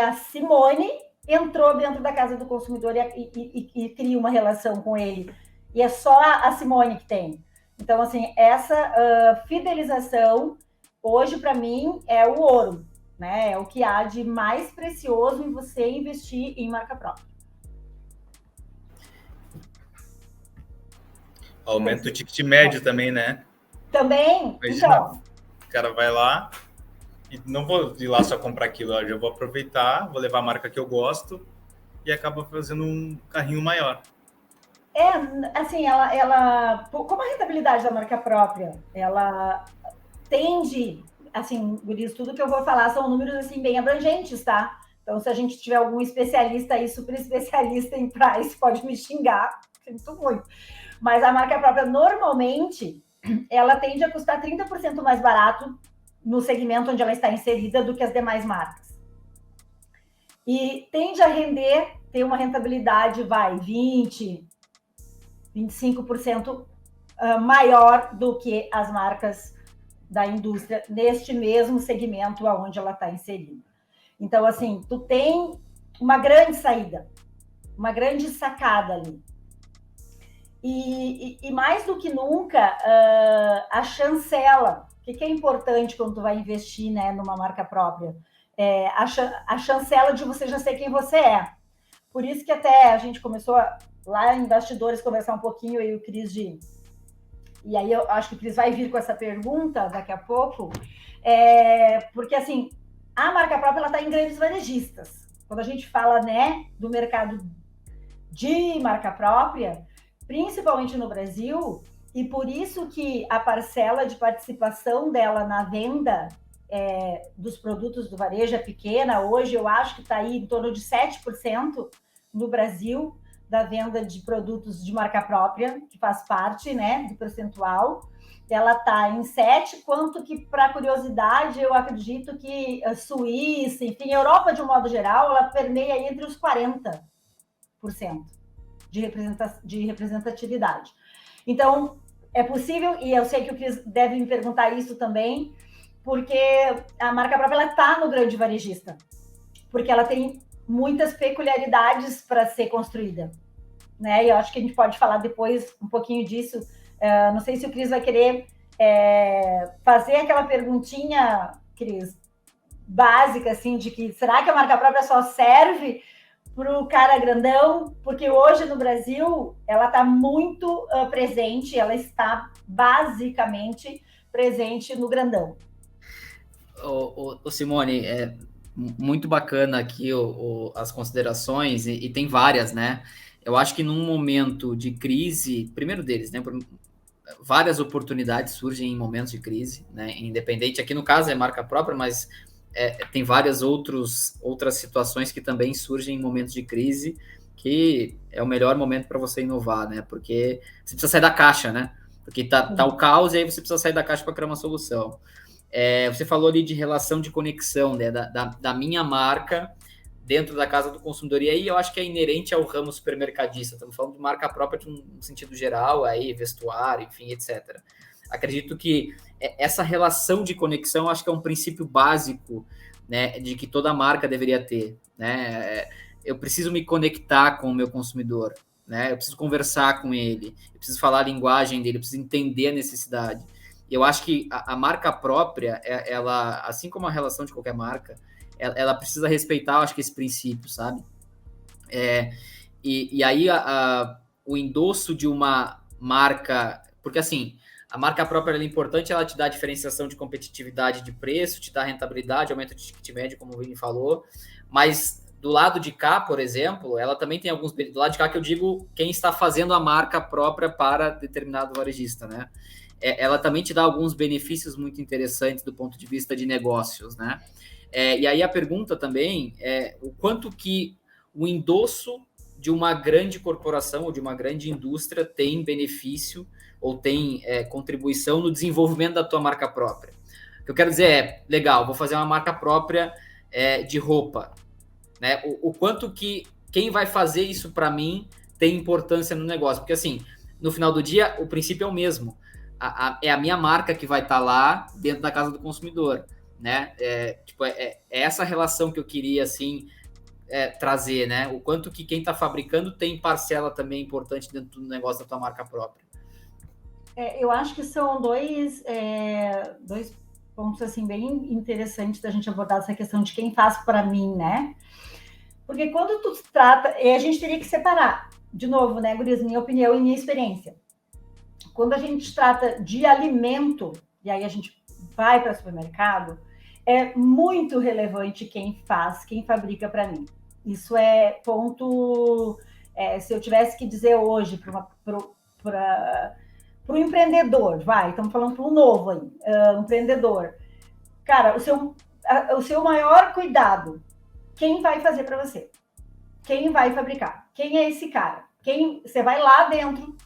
S3: A Simone entrou dentro da casa do consumidor e cria uma relação com ele. E é só a Simone que tem. Então, assim, essa fidelização, hoje, para mim, é o ouro, né? É o que há de mais precioso em você investir em marca própria.
S2: Aumenta o ticket médio também, né?
S3: Também,
S2: Imagina,
S3: então.
S2: O cara vai lá e não vou ir lá só comprar aquilo, eu já vou aproveitar, vou levar a marca que eu gosto e acaba fazendo um carrinho maior.
S3: Assim, como a rentabilidade da marca própria, ela tende, assim, Guris, tudo que eu vou falar são números, assim, bem abrangentes, tá? Então, se a gente tiver algum especialista aí, super especialista em price, pode me xingar, sinto muito. Mas a marca própria, normalmente, ela tende a custar 30% mais barato no segmento onde ela está inserida do que as demais marcas. E tende a ter uma rentabilidade, 20%, 25% maior do que as marcas da indústria neste mesmo segmento aonde ela está inserida. Então, assim, tu tem uma grande saída, uma grande sacada ali. E mais do que nunca, a chancela. O que é importante quando tu vai investir, né, numa marca própria? A chancela de você já ser quem você é. Por isso que até a gente começou lá em bastidores conversar um pouquinho, eu e o Cris e aí eu acho que o Cris vai vir com essa pergunta daqui a pouco, porque assim, a marca própria está em grandes varejistas. Quando a gente fala, né, do mercado de marca própria, principalmente no Brasil, e por isso que a parcela de participação dela na venda dos produtos do varejo é pequena. Hoje eu acho que está aí em torno de 7% no Brasil da venda de produtos de marca própria, que faz parte, né, do percentual. Ela está em 7%, quanto que, para curiosidade, eu acredito que a Suíça, enfim, a Europa, de um modo geral, ela permeia entre os 40% de representatividade. Então, é possível, e eu sei que o Cris deve me perguntar isso também, porque a marca própria está no grande varejista, porque ela tem muitas peculiaridades para ser construída, né? E eu acho que a gente pode falar depois um pouquinho disso. Não sei se o Cris vai querer fazer aquela perguntinha, Cris, básica, assim, de que será que a marca própria só serve para o cara grandão? Porque hoje no Brasil ela está muito presente, ela está basicamente presente no grandão.
S1: Simone, muito bacana aqui as considerações, e tem várias, né? Eu acho que num momento de crise, primeiro deles, né? várias oportunidades surgem em momentos de crise, né? Independente, aqui no caso é marca própria, mas tem várias outras situações que também surgem em momentos de crise, que é o melhor momento para você inovar, né? Porque você precisa sair da caixa, né? Porque tá o caos e aí você precisa sair da caixa para criar uma solução. Você falou ali de relação de conexão, né? Da minha marca dentro da casa do consumidor. E aí eu acho que é inerente ao ramo supermercadista. Estamos falando de marca própria de um sentido geral, aí, vestuário, enfim, etc. Acredito que essa relação de conexão, acho que é um princípio básico, né, de que toda marca deveria ter, né? Eu preciso me conectar com o meu consumidor, né? Eu preciso conversar com ele, eu preciso falar a linguagem dele, eu preciso entender a necessidade. E eu acho que a marca própria, ela, assim como a relação de qualquer marca, ela precisa respeitar, eu acho que esse princípio, sabe? E aí o endosso de uma marca, porque assim, a marca própria é importante, ela te dá diferenciação de competitividade de preço, te dá rentabilidade, aumento de ticket médio, como o Vini falou, mas do lado de cá, por exemplo, ela também tem alguns... Do lado de cá que eu digo quem está fazendo a marca própria para determinado varejista, né? Ela também te dá alguns benefícios muito interessantes do ponto de vista de negócios, né? E aí a pergunta também é o quanto que o endosso de uma grande corporação ou de uma grande indústria tem benefício ou tem contribuição no desenvolvimento da tua marca própria. O que eu quero dizer legal, vou fazer uma marca própria de roupa, né? O quanto que quem vai fazer isso para mim tem importância no negócio, porque assim, no final do dia, o princípio é o mesmo. É a minha marca que vai estar lá dentro da casa do consumidor, né? Essa relação que eu queria, assim, trazer, né? O quanto que quem está fabricando tem parcela também importante dentro do negócio da tua marca própria.
S3: Eu acho que são dois pontos, assim, bem interessantes da gente abordar essa questão de quem faz para mim, né? Porque quando tu trata... a gente teria que separar, de novo, né, Gurias, minha opinião e minha experiência. Quando a gente trata de alimento, e aí a gente vai para o supermercado, é muito relevante quem faz, quem fabrica para mim. Isso é ponto... se eu tivesse que dizer hoje para o empreendedor, estamos falando para um novo aí, empreendedor. Cara, o seu maior cuidado, quem vai fazer para você? Quem vai fabricar? Quem é esse cara? Você vai lá dentro,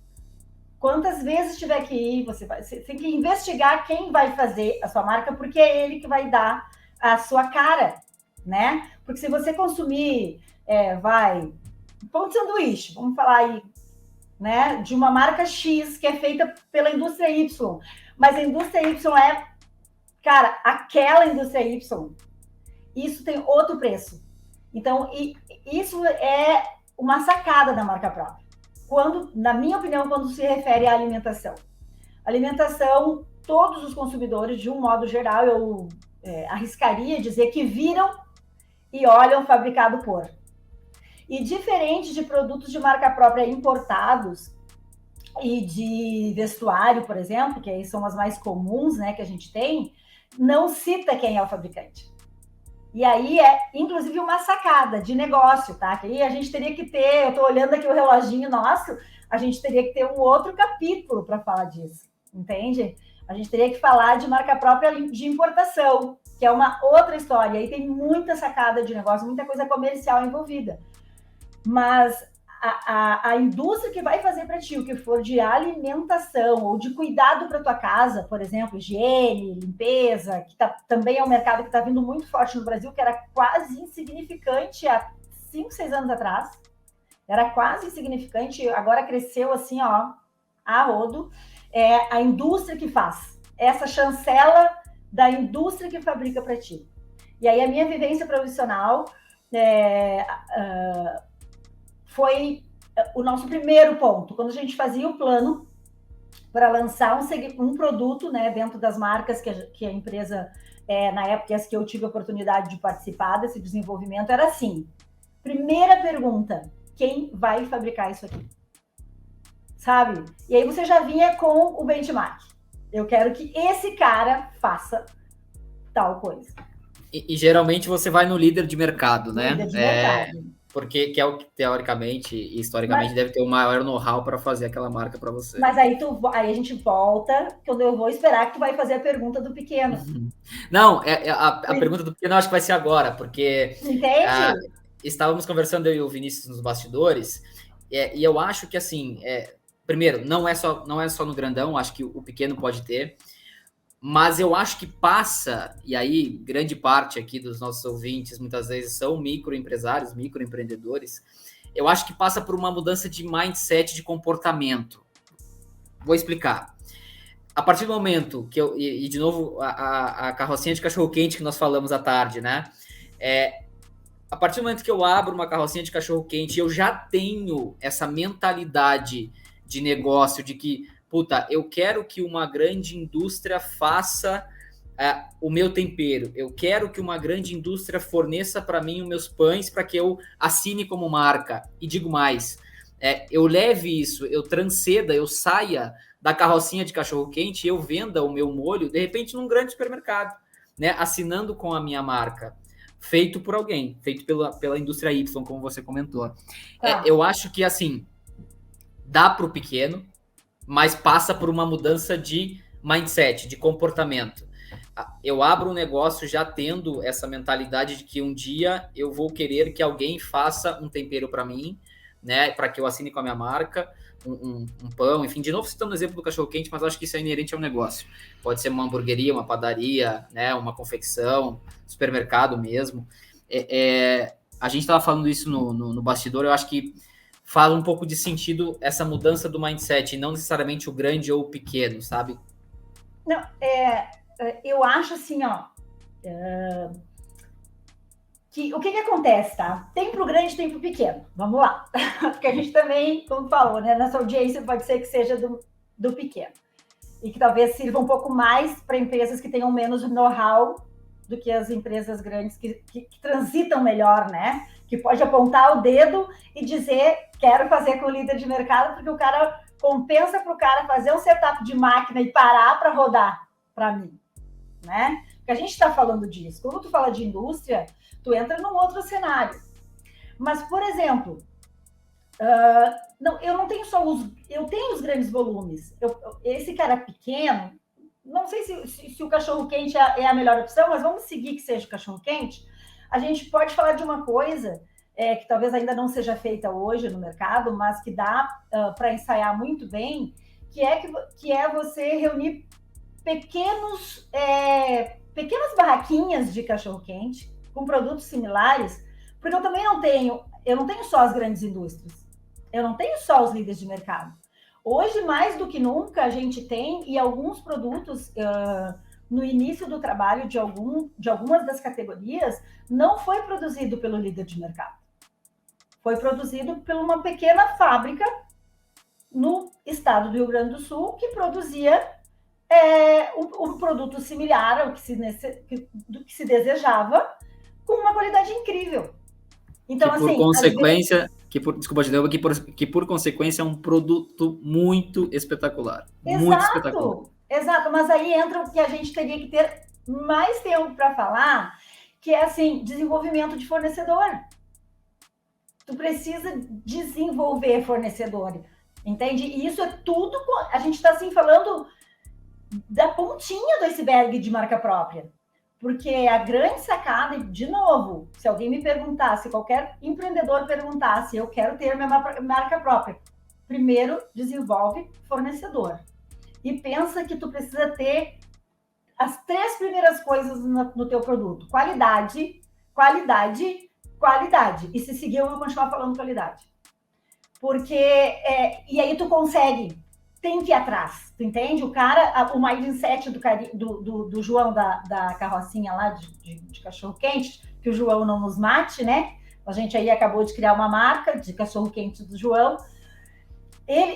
S3: quantas vezes tiver que ir, você tem que investigar quem vai fazer a sua marca, porque é ele que vai dar a sua cara, né? Porque se você consumir, pão de sanduíche, vamos falar aí, né, de uma marca X que é feita pela indústria Y, mas a indústria Y cara, aquela indústria Y, isso tem outro preço. Então, isso é uma sacada da marca própria. Na minha opinião, quando se refere à alimentação. Alimentação, todos os consumidores, de um modo geral, eu arriscaria dizer que viram e olham fabricado por. E diferente de produtos de marca própria importados e de vestuário, por exemplo, que aí são as mais comuns, né, que a gente tem, não cita quem é o fabricante. E aí inclusive, uma sacada de negócio, tá? Que aí a gente teria que ter, eu estou olhando aqui o reloginho nosso, a gente teria que ter um outro capítulo para falar disso, entende? A gente teria que falar de marca própria de importação, que é uma outra história. Aí tem muita sacada de negócio, muita coisa comercial envolvida. Mas a indústria que vai fazer para ti o que for de alimentação ou de cuidado para tua casa, por exemplo, higiene, limpeza, que também é um mercado que está vindo muito forte no Brasil, que era quase insignificante há 5, 6 anos atrás. Era quase insignificante, agora cresceu assim, ó, a rodo. É a indústria que faz. Essa chancela da indústria que fabrica para ti. E aí a minha vivência profissional foi o nosso primeiro ponto, quando a gente fazia o plano para lançar um produto, né, dentro das marcas que a empresa, na época as que eu tive a oportunidade de participar desse desenvolvimento, era assim, primeira pergunta, quem vai fabricar isso aqui? Sabe? E aí você já vinha com o benchmark. Eu quero que esse cara faça tal coisa.
S1: E geralmente você vai no líder de mercado, né?
S3: Líder de mercado.
S1: porque que é o que teoricamente e historicamente deve ter o maior know-how para fazer aquela marca para você.
S3: Mas aí a gente volta, que eu vou esperar que tu vai fazer a pergunta do pequeno.
S1: Não, a pergunta do pequeno eu acho que vai ser agora, porque estávamos conversando eu e o Vinícius nos bastidores, e eu acho que assim, primeiro, não é só no grandão, acho que o pequeno pode ter, mas eu acho que passa, e aí grande parte aqui dos nossos ouvintes muitas vezes são microempresários, microempreendedores, eu acho que passa por uma mudança de mindset, de comportamento. Vou explicar. A partir do momento que e de novo, a carrocinha de cachorro-quente que nós falamos à tarde, né? A partir do momento que eu abro uma carrocinha de cachorro-quente, eu já tenho essa mentalidade de negócio, de que puta, eu quero que uma grande indústria faça o meu tempero. Eu quero que uma grande indústria forneça para mim os meus pães para que eu assine como marca. E digo mais, eu leve isso, eu transcenda, eu saia da carrocinha de cachorro-quente e eu venda o meu molho, de repente, num grande supermercado, né? Assinando com a minha marca. Feito por alguém, feito pela indústria Y, como você comentou. Eu acho que, assim, dá para o pequeno, mas passa por uma mudança de mindset, de comportamento. Eu abro um negócio já tendo essa mentalidade de que um dia eu vou querer que alguém faça um tempero para mim, né, para que eu assine com a minha marca, um pão, enfim, de novo citando o exemplo do cachorro-quente, mas acho que isso é inerente ao negócio. Pode ser uma hamburgueria, uma padaria, né, uma confecção, supermercado mesmo. A gente estava falando isso no bastidor, eu acho que faz um pouco de sentido essa mudança do mindset, e não necessariamente o grande ou o pequeno, sabe?
S3: Não, eu acho assim, ó, que o que acontece, tá? Tem pro grande, tem pro pequeno. Vamos lá. Porque a gente também, como falou, né? Nossa audiência pode ser que seja do pequeno. E que talvez sirva um pouco mais para empresas que tenham menos know-how do que as empresas grandes que transitam melhor, né? Que pode apontar o dedo e dizer, quero fazer com o líder de mercado, porque o cara compensa para o cara fazer um setup de máquina e parar para rodar para mim, né? Porque a gente está falando disso. Quando tu fala de indústria, tu entra num outro cenário. Mas, por exemplo, eu não tenho só eu tenho os grandes volumes. Esse cara pequeno, não sei se o cachorro-quente é a melhor opção, mas vamos seguir que seja o cachorro-quente. A gente pode falar de uma coisa que talvez ainda não seja feita hoje no mercado, mas que dá para ensaiar muito bem, que é você reunir pequenas barraquinhas de cachorro-quente com produtos similares, porque eu também não tenho só as grandes indústrias, eu não tenho só os líderes de mercado. Hoje, mais do que nunca, a gente tem, e alguns produtos, no início do trabalho de algumas das categorias, não foi produzido pelo líder de mercado. Foi produzido por uma pequena fábrica no estado do Rio Grande do Sul, que produzia um produto similar ao do que se desejava, com uma qualidade incrível. Então,
S1: que por
S3: assim,
S1: consequência, que por consequência é um produto muito espetacular.
S3: Exato,
S1: muito espetacular.
S3: Exato, mas aí entra o que a gente teria que ter mais tempo para falar, que é assim, desenvolvimento de fornecedor. Tu precisa desenvolver fornecedor, entende? E isso é tudo, a gente está assim falando da pontinha do iceberg de marca própria. Porque a grande sacada, de novo, se alguém me perguntasse, qualquer empreendedor perguntasse, eu quero ter minha marca própria, primeiro desenvolve fornecedor. E pensa que tu precisa ter as 3 primeiras coisas no teu produto. Qualidade, qualidade, qualidade. E se seguir, eu vou continuar falando qualidade. Porque, e aí tu consegue, tem que ir atrás, tu entende? O mindset do João da carrocinha lá de cachorro-quente, que o João não nos mate, né? A gente aí acabou de criar uma marca de cachorro-quente do João.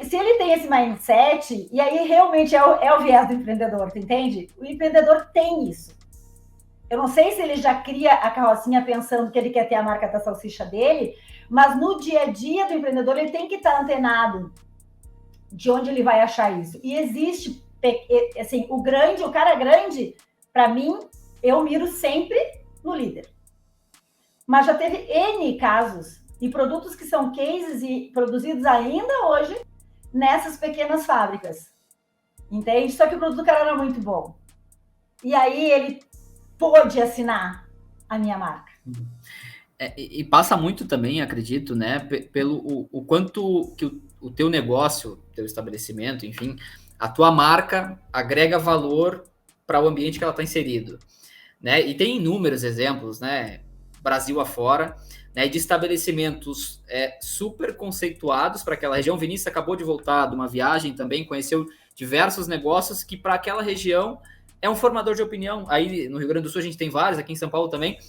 S3: Se ele tem esse mindset, e aí realmente é o viés do empreendedor, tu entende? O empreendedor tem isso. Eu não sei se ele já cria a carrocinha pensando que ele quer ter a marca da salsicha dele, mas no dia a dia do empreendedor ele tem que estar antenado de onde ele vai achar isso. E existe, assim, o cara grande, para mim, eu miro sempre no líder. Mas já teve N casos E produtos que são cases e produzidos ainda hoje nessas pequenas fábricas. Entende? Só que o produto do cara era muito bom. E aí ele pôde assinar a minha marca.
S1: E passa muito também, acredito, né, pelo o quanto que o teu negócio, teu estabelecimento, enfim, a tua marca agrega valor para o ambiente que ela está inserido, né? E tem inúmeros exemplos, né, Brasil afora, né, de estabelecimentos super conceituados para aquela região. O Vinícius acabou de voltar de uma viagem também, conheceu diversos negócios que para aquela região é um formador de opinião. Aí no Rio Grande do Sul a gente tem vários, aqui em São Paulo também.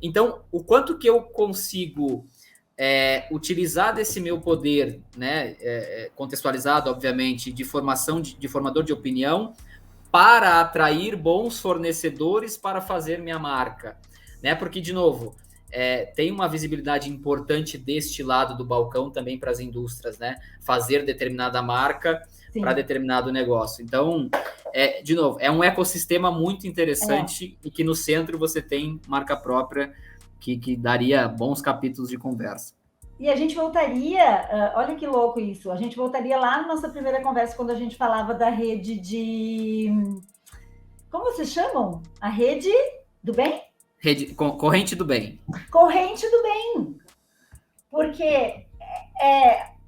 S1: Então, o quanto que eu consigo utilizar desse meu poder, né, contextualizado, obviamente, de formação, de formador de opinião, para atrair bons fornecedores para fazer minha marca, né? Porque, de novo, tem uma visibilidade importante deste lado do balcão também para as indústrias, né? Fazer determinada marca para determinado negócio. Então, de novo, é um ecossistema muito interessante e que no centro você tem marca própria que daria bons capítulos de conversa.
S3: E a gente voltaria, olha que louco isso, a gente voltaria lá na nossa primeira conversa quando a gente falava da rede de... Como vocês chamam? A rede do bem?
S1: Corrente do bem.
S3: Corrente do bem. Porque,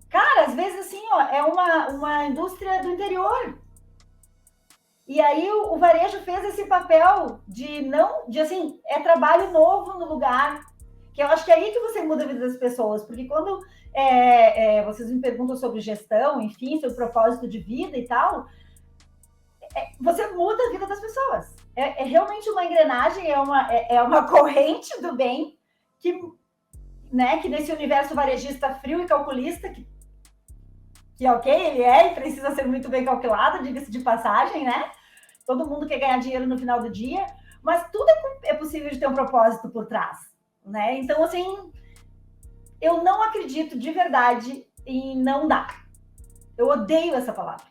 S3: cara, às vezes assim, ó, é uma indústria do interior. E aí o varejo fez esse papel de assim, trabalho novo no lugar. Que eu acho que é aí que você muda a vida das pessoas. Porque quando vocês me perguntam sobre gestão, enfim, sobre propósito de vida e tal, você muda a vida das pessoas. É realmente uma engrenagem, é uma corrente do bem que nesse universo varejista frio e calculista, que ok, ele e precisa ser muito bem calculado, diga-se de passagem, né? Todo mundo quer ganhar dinheiro no final do dia, mas tudo é possível de ter um propósito por trás, né? Então, assim, eu não acredito de verdade em não dar. Eu odeio essa palavra.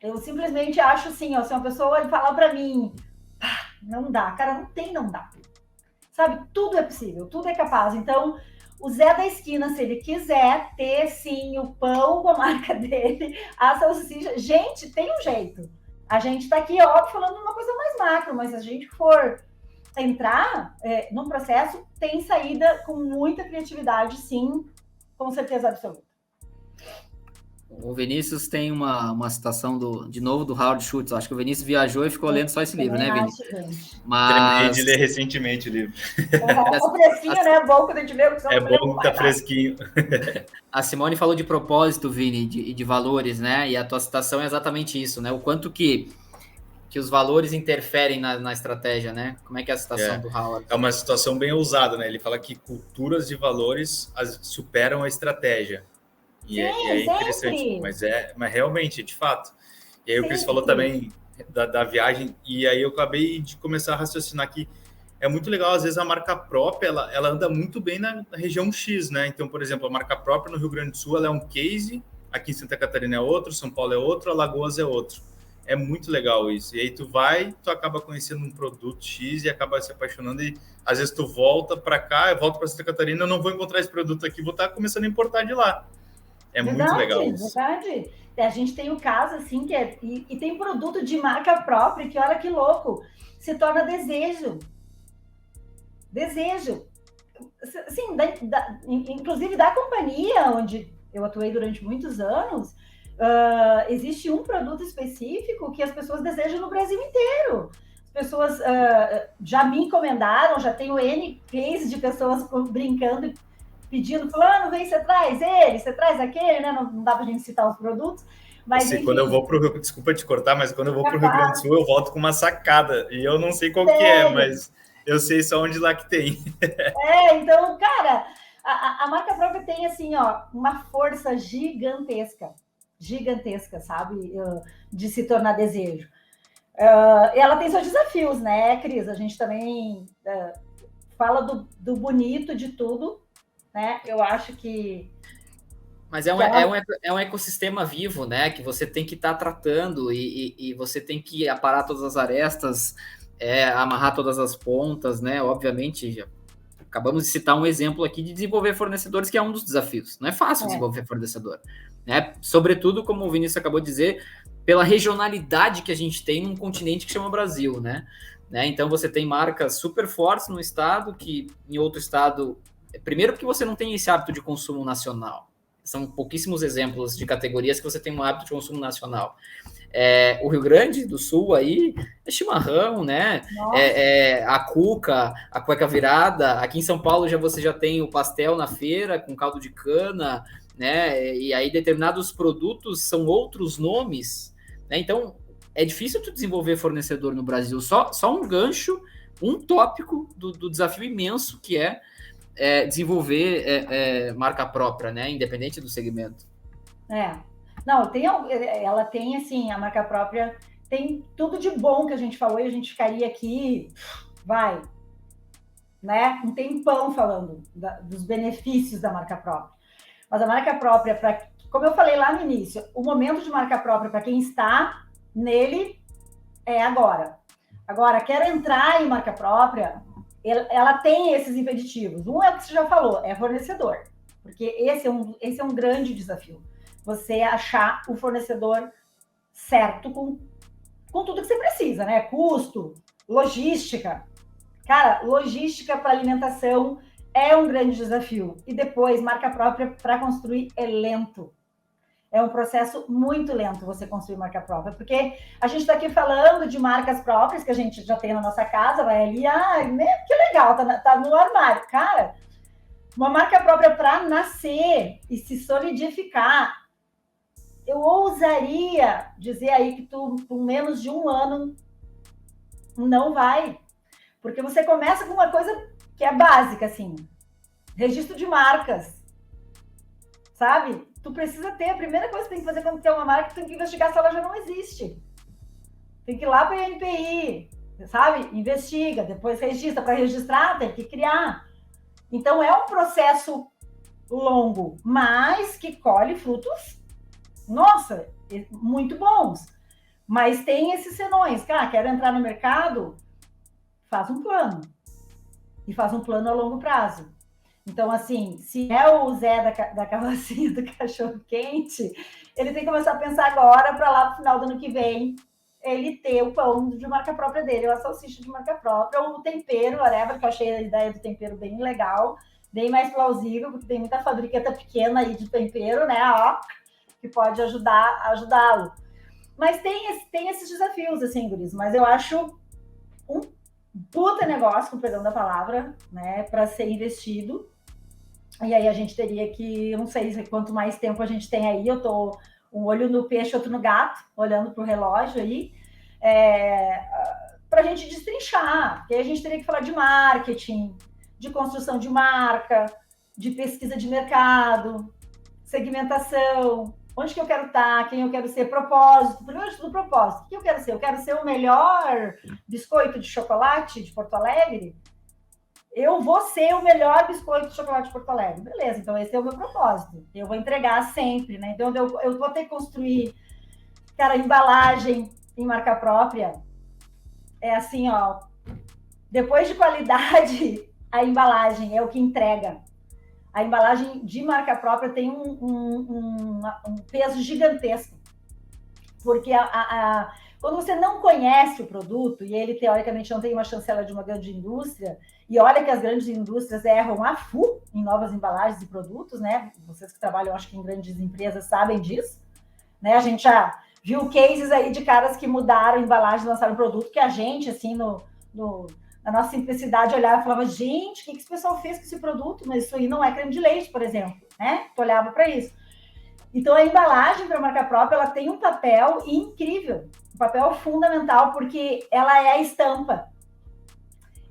S3: Eu simplesmente acho assim, ó, se uma pessoa falar para mim, não dá, cara, não dá. Sabe, tudo é possível, tudo é capaz. Então, o Zé da esquina, se ele quiser ter, sim, o pão com a marca dele, a salsicha, gente, tem um jeito. A gente tá aqui, óbvio, falando uma coisa mais macro, mas se a gente for entrar num processo, tem saída com muita criatividade, sim, com certeza absoluta.
S1: O Vinícius tem uma citação de novo do Howard Schultz. Acho que o Vinícius viajou e ficou lendo só esse livro, né, Vinícius?
S2: Terminei de ler recentemente o livro.
S3: Tá fresquinho, né? É bom quando a gente lê.
S2: É bom que tá fresquinho.
S1: A Simone falou de propósito, Vini, de valores, né? E a tua citação é exatamente isso, né? O quanto que os valores interferem na estratégia, né? Como é que é a citação do Howard?
S2: É uma situação bem ousada, né? Ele fala que culturas de valores superam a estratégia. E é interessante, mas realmente, de fato. E aí o Cris falou também da viagem, e aí eu acabei de começar a raciocinar que é muito legal, às vezes a marca própria, ela anda muito bem na região X, né? Então, por exemplo, a marca própria no Rio Grande do Sul, ela é um case, aqui em Santa Catarina é outro, São Paulo é outro, Alagoas é outro. É muito legal isso. E aí tu acaba conhecendo um produto X e acaba se apaixonando, e às vezes tu volta para cá, eu volto para Santa Catarina, eu não vou encontrar esse produto aqui, vou estar começando a importar de lá. É verdade, muito legal isso.
S3: Verdade. A gente tem o caso, assim, que e tem produto de marca própria, que olha que louco, se torna desejo. Desejo. Assim, inclusive da companhia onde eu atuei durante muitos anos, existe um produto específico que as pessoas desejam no Brasil inteiro. As pessoas já me encomendaram, já tenho N cases de pessoas brincando, pedindo, fulano, vem, você traz aquele, né? Não dá pra gente citar os produtos. Mas, enfim,
S2: quando eu vou pro Rio, desculpa te cortar, mas quando eu vou pro Rio Grande do Sul, eu volto com uma sacada. E eu não sei qual que é, mas eu sei só onde lá que tem.
S3: Então, cara, a marca própria tem, assim, ó, uma força gigantesca, sabe? De se tornar desejo. Ela tem seus desafios, né, Cris? A gente também fala do bonito de tudo, né? Eu acho que...
S1: Mas é um ecossistema vivo, né? Que você tem que estar tratando e você tem que aparar todas as arestas, amarrar todas as pontas, né? Obviamente, acabamos de citar um exemplo aqui de desenvolver fornecedores, que é um dos desafios. Não é fácil desenvolver fornecedor, né? Sobretudo, como o Vinícius acabou de dizer, pela regionalidade que a gente tem num continente que chama Brasil, né? Então, você tem marcas super fortes num estado que em outro estado... Primeiro, porque você não tem esse hábito de consumo nacional. São pouquíssimos exemplos de categorias que você tem um hábito de consumo nacional. O Rio Grande do Sul aí é chimarrão, né? A cuca, a cueca virada. Aqui em São Paulo você já tem o pastel na feira com caldo de cana, né? E aí determinados produtos são outros nomes, né? Então é difícil tu desenvolver fornecedor no Brasil. Só um gancho, um tópico do desafio imenso que é desenvolver marca própria, né? Independente do segmento.
S3: Não, ela tem, assim, a marca própria tem tudo de bom que a gente falou e a gente ficaria aqui, né? Um tempão falando dos benefícios da marca própria. Mas a marca própria, como eu falei lá no início, o momento de marca própria para quem está nele é agora. Agora, quer entrar em marca própria, ela tem esses impeditivos. Um é o que você já falou, é fornecedor. Porque esse é um grande desafio. Você achar o fornecedor certo com tudo que você precisa, né? Custo, logística. Cara, logística para alimentação é um grande desafio. E depois, marca própria para construir é lento. É um processo muito lento você construir marca própria, porque a gente está aqui falando de marcas próprias que a gente já tem na nossa casa, vai ali, que legal, tá no armário. Cara, uma marca própria para nascer e se solidificar, eu ousaria dizer aí que tu, com menos de um ano, não vai. Porque você começa com uma coisa que é básica, assim, registro de marcas, sabe? Tu precisa ter, a primeira coisa que tem que fazer quando tem uma marca, tu tem que investigar se ela já não existe. Tem que ir lá para a INPI, sabe? Investiga, depois registra. Para registrar, tem que criar. Então, é um processo longo, mas que colhe frutos, nossa, muito bons. Mas tem esses senões. Cara, quero entrar no mercado? Faz um plano. E faz um plano a longo prazo. Então, assim, se é o Zé da carrocinha do cachorro-quente, ele tem que começar a pensar agora para lá no final do ano que vem ele ter o pão de marca própria dele, ou a salsicha de marca própria, ou o tempero, whatever, que eu achei a ideia do tempero bem legal, bem mais plausível, porque tem muita fabriqueta pequena aí de tempero, né, que pode ajudá-lo. Mas tem esses desafios, assim, guris, mas eu acho um puta negócio, com perdão da palavra, né, para ser investido. E aí a gente teria que, eu não sei quanto mais tempo a gente tem aí, eu tô um olho no peixe, outro no gato, olhando para o relógio aí, para a gente destrinchar, porque aí a gente teria que falar de marketing, de construção de marca, de pesquisa de mercado, segmentação, onde que eu quero estar, quem eu quero ser, propósito, primeiro de tudo propósito, o que eu quero ser? Eu quero ser o melhor biscoito de chocolate de Porto Alegre? Eu vou ser o melhor biscoito de chocolate de Porto Alegre. Beleza, então esse é o meu propósito. Eu vou entregar sempre, né? Então eu vou ter que construir, cara, embalagem em marca própria. É assim, ó. Depois de qualidade, a embalagem é o que entrega. A embalagem de marca própria tem um peso gigantesco. Porque quando você não conhece o produto, e ele, teoricamente, não tem uma chancela de uma grande indústria, e olha que as grandes indústrias erram a full em novas embalagens e produtos, né? Vocês que trabalham, acho que em grandes empresas, sabem disso. Né? A gente já viu cases aí de caras que mudaram a embalagem, lançaram produto, que a gente, assim, na nossa simplicidade, olhava e falava, gente, o que esse pessoal fez com esse produto? Mas isso aí não é creme de leite, por exemplo, né? Tu olhava para isso. Então, a embalagem para a marca própria, ela tem um papel incrível, um papel fundamental, porque ela é a estampa.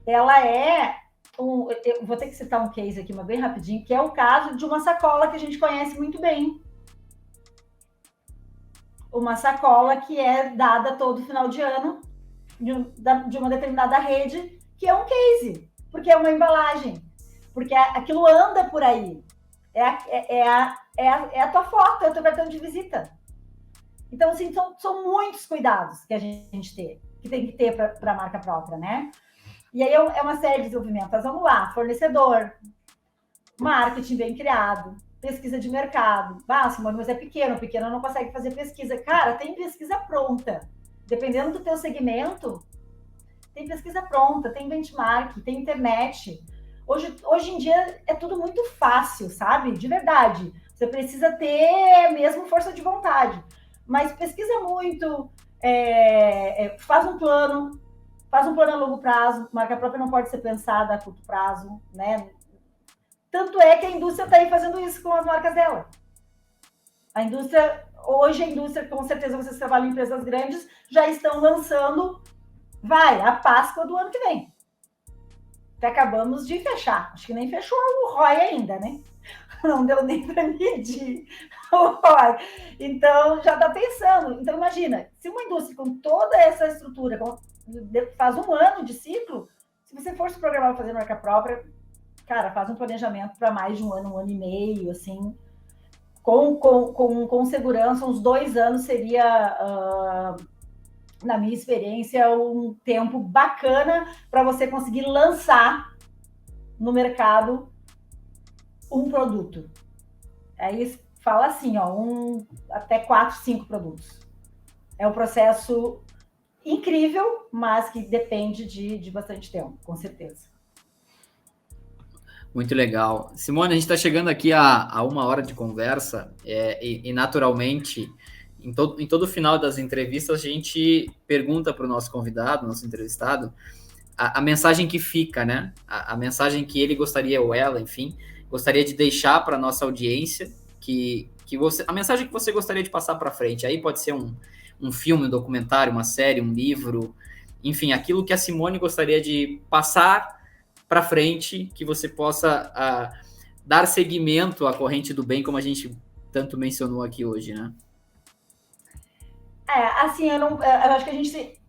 S3: Ela é, eu vou ter que citar um case aqui, mas bem rapidinho, que é o caso de uma sacola que a gente conhece muito bem. Uma sacola que é dada todo final de ano de uma determinada rede, que é um case, porque é uma embalagem, porque aquilo anda por aí. É a tua foto, é o teu cartão de visita. Então, assim, são muitos cuidados que a gente tem que ter para a marca própria, né? E aí é uma série de desenvolvimento. Mas vamos lá, fornecedor, marketing bem criado, pesquisa de mercado. Simone, mas é pequeno não consegue fazer pesquisa. Cara, tem pesquisa pronta. Dependendo do teu segmento, tem pesquisa pronta, tem benchmark, tem internet. Hoje em dia é tudo muito fácil, sabe? De verdade. Você precisa ter mesmo força de vontade. Mas pesquisa muito, faz um plano a longo prazo. Marca própria não pode ser pensada a curto prazo, né? Tanto é que a indústria está aí fazendo isso com as marcas dela. Hoje a indústria, com certeza vocês trabalham em empresas grandes, já estão lançando, a Páscoa do ano que vem. Até acabamos de fechar. Acho que nem fechou o ROI ainda, né? Não deu nem para medir o ROI. Então, já está pensando. Então, imagina, se uma indústria com toda essa estrutura faz um ano de ciclo, se você for se programar para fazer marca própria, cara, faz um planejamento para mais de um ano e meio, assim, com segurança, uns 2 anos seria, na minha experiência, um tempo bacana para você conseguir lançar no mercado um produto. Aí fala assim, até 4, 5 produtos. É um processo incrível, mas que depende de bastante tempo, com certeza.
S1: Muito legal. Simone, a gente está chegando aqui a 1 hora de conversa e naturalmente, em todo final das entrevistas, a gente pergunta para o nosso convidado, nosso entrevistado, a mensagem que fica, né? A mensagem que ele gostaria, ou ela, enfim, gostaria de deixar para a nossa audiência, a mensagem que você gostaria de passar para frente. Aí pode ser um filme, um documentário, uma série, um livro, enfim, aquilo que a Simone gostaria de passar para frente, que você possa dar seguimento à corrente do bem, como a gente tanto mencionou aqui hoje, né?
S3: Assim, eu acho que a gente...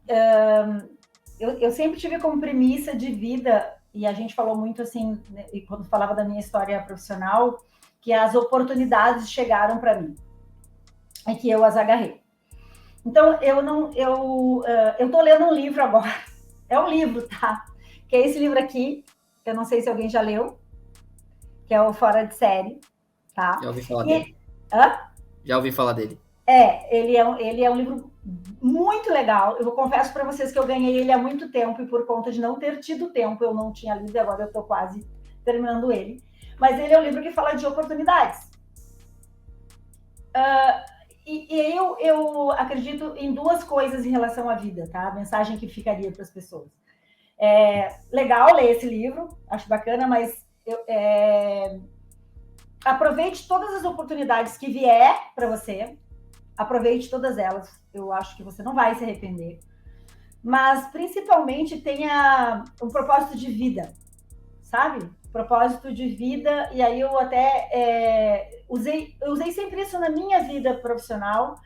S3: Eu sempre tive como premissa de vida, e a gente falou muito assim, né, quando falava da minha história profissional, que as oportunidades chegaram para mim, e que eu as agarrei. Então, eu tô lendo um livro agora, é um livro, tá? Que é esse livro aqui, eu não sei se alguém já leu, que é o Fora de Série, tá?
S1: Já ouvi falar dele. Já ouvi falar dele.
S3: Ele é um livro muito legal. Eu confesso para vocês que eu ganhei ele há muito tempo e por conta de não ter tido tempo, eu não tinha lido e agora eu estou quase terminando ele. Mas ele é um livro que fala de oportunidades. E eu acredito em 2 coisas em relação à vida, tá? A mensagem que ficaria para as pessoas. Legal ler esse livro, acho bacana, mas aproveite todas as oportunidades que vier para você, aproveite todas elas, eu acho que você não vai se arrepender, mas principalmente tenha um propósito de vida, sabe? Propósito de vida, e aí eu até usei sempre isso na minha vida profissional,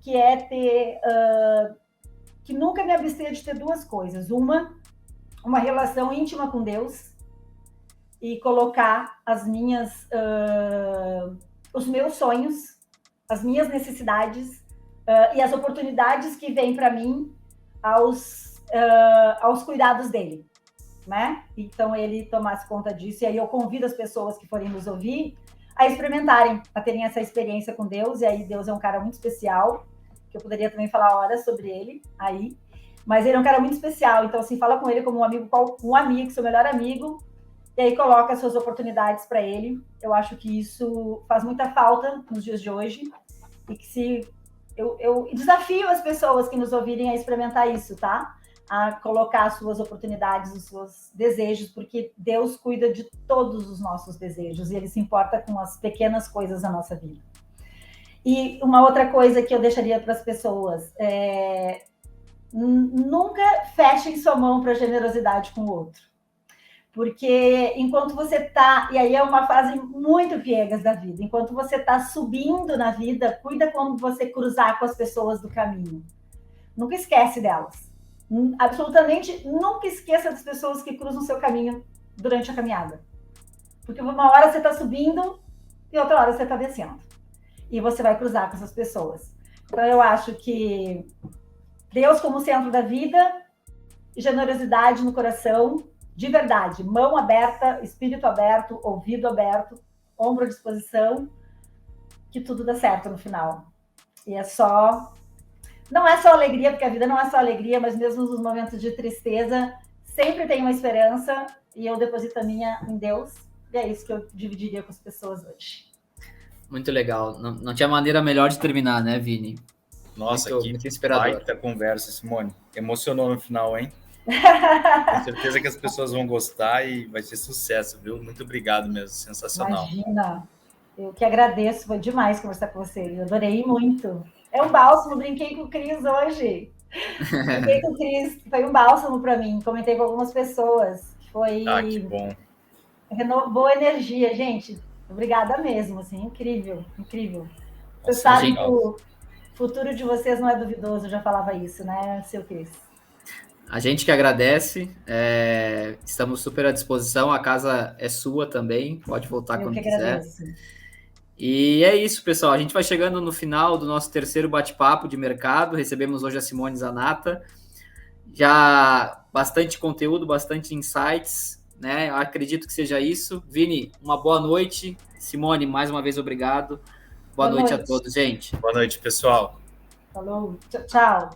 S3: que é que nunca me abster de ter 2 coisas, uma relação íntima com Deus e colocar os meus sonhos, as minhas necessidades e as oportunidades que vêm para mim aos cuidados dele, né? Então, ele tomasse conta disso. E aí eu convido as pessoas que forem nos ouvir a experimentarem, a terem essa experiência com Deus. E aí Deus é um cara muito especial, que eu poderia também falar horas sobre ele aí. Mas ele é um cara muito especial. Então, assim, fala com ele como um amigo, seu melhor amigo. E aí coloca as suas oportunidades para ele. Eu acho que isso faz muita falta nos dias de hoje. E que eu desafio as pessoas que nos ouvirem a experimentar isso, tá? A colocar as suas oportunidades, os seus desejos, porque Deus cuida de todos os nossos desejos e Ele se importa com as pequenas coisas da nossa vida. E uma outra coisa que eu deixaria para as pessoas nunca fechem sua mão para generosidade com o outro. Porque enquanto você está... E aí é uma fase muito piegas da vida. Enquanto você está subindo na vida, cuida quando você cruzar com as pessoas do caminho. Nunca esquece delas. Absolutamente nunca esqueça das pessoas que cruzam o seu caminho durante a caminhada. Porque uma hora você está subindo e outra hora você está descendo. E você vai cruzar com essas pessoas. Então eu acho que Deus como centro da vida, e generosidade no coração, de verdade, mão aberta, espírito aberto, ouvido aberto, ombro à disposição, que tudo dá certo no final. E não é só alegria, porque a vida não é só alegria, mas mesmo nos momentos de tristeza, sempre tem uma esperança, e eu deposito a minha em Deus, e é isso que eu dividiria com as pessoas hoje.
S1: Muito legal. Não tinha maneira melhor de terminar, né, Vini?
S2: Nossa,
S1: muito inspirador.
S2: Baita conversa, Simone. Emocionou no final, hein? Tenho certeza que as pessoas vão gostar e vai ser sucesso, viu? Muito obrigado mesmo, sensacional.
S3: Imagina, eu que agradeço, foi demais conversar com você, eu adorei muito. É um bálsamo, brinquei com o Cris hoje. Brinquei com o Cris, foi um bálsamo para mim, comentei com algumas pessoas. Foi...
S2: que bom.
S3: Renovou a energia, gente. Obrigada mesmo, assim, incrível, incrível. Você sabe que o futuro de vocês não é duvidoso, eu já falava isso, né, seu Cris?
S1: A gente que agradece, estamos super à disposição, a casa é sua também, pode voltar quando quiser. Agradeço. E é isso, pessoal, a gente vai chegando no final do nosso terceiro bate-papo de mercado, recebemos hoje a Simone Zanata, já bastante conteúdo, bastante insights, né? Eu acredito que seja isso. Vini, uma boa noite. Simone, mais uma vez, obrigado. Boa noite a todos, gente.
S2: Boa noite, pessoal.
S3: Falou, tchau.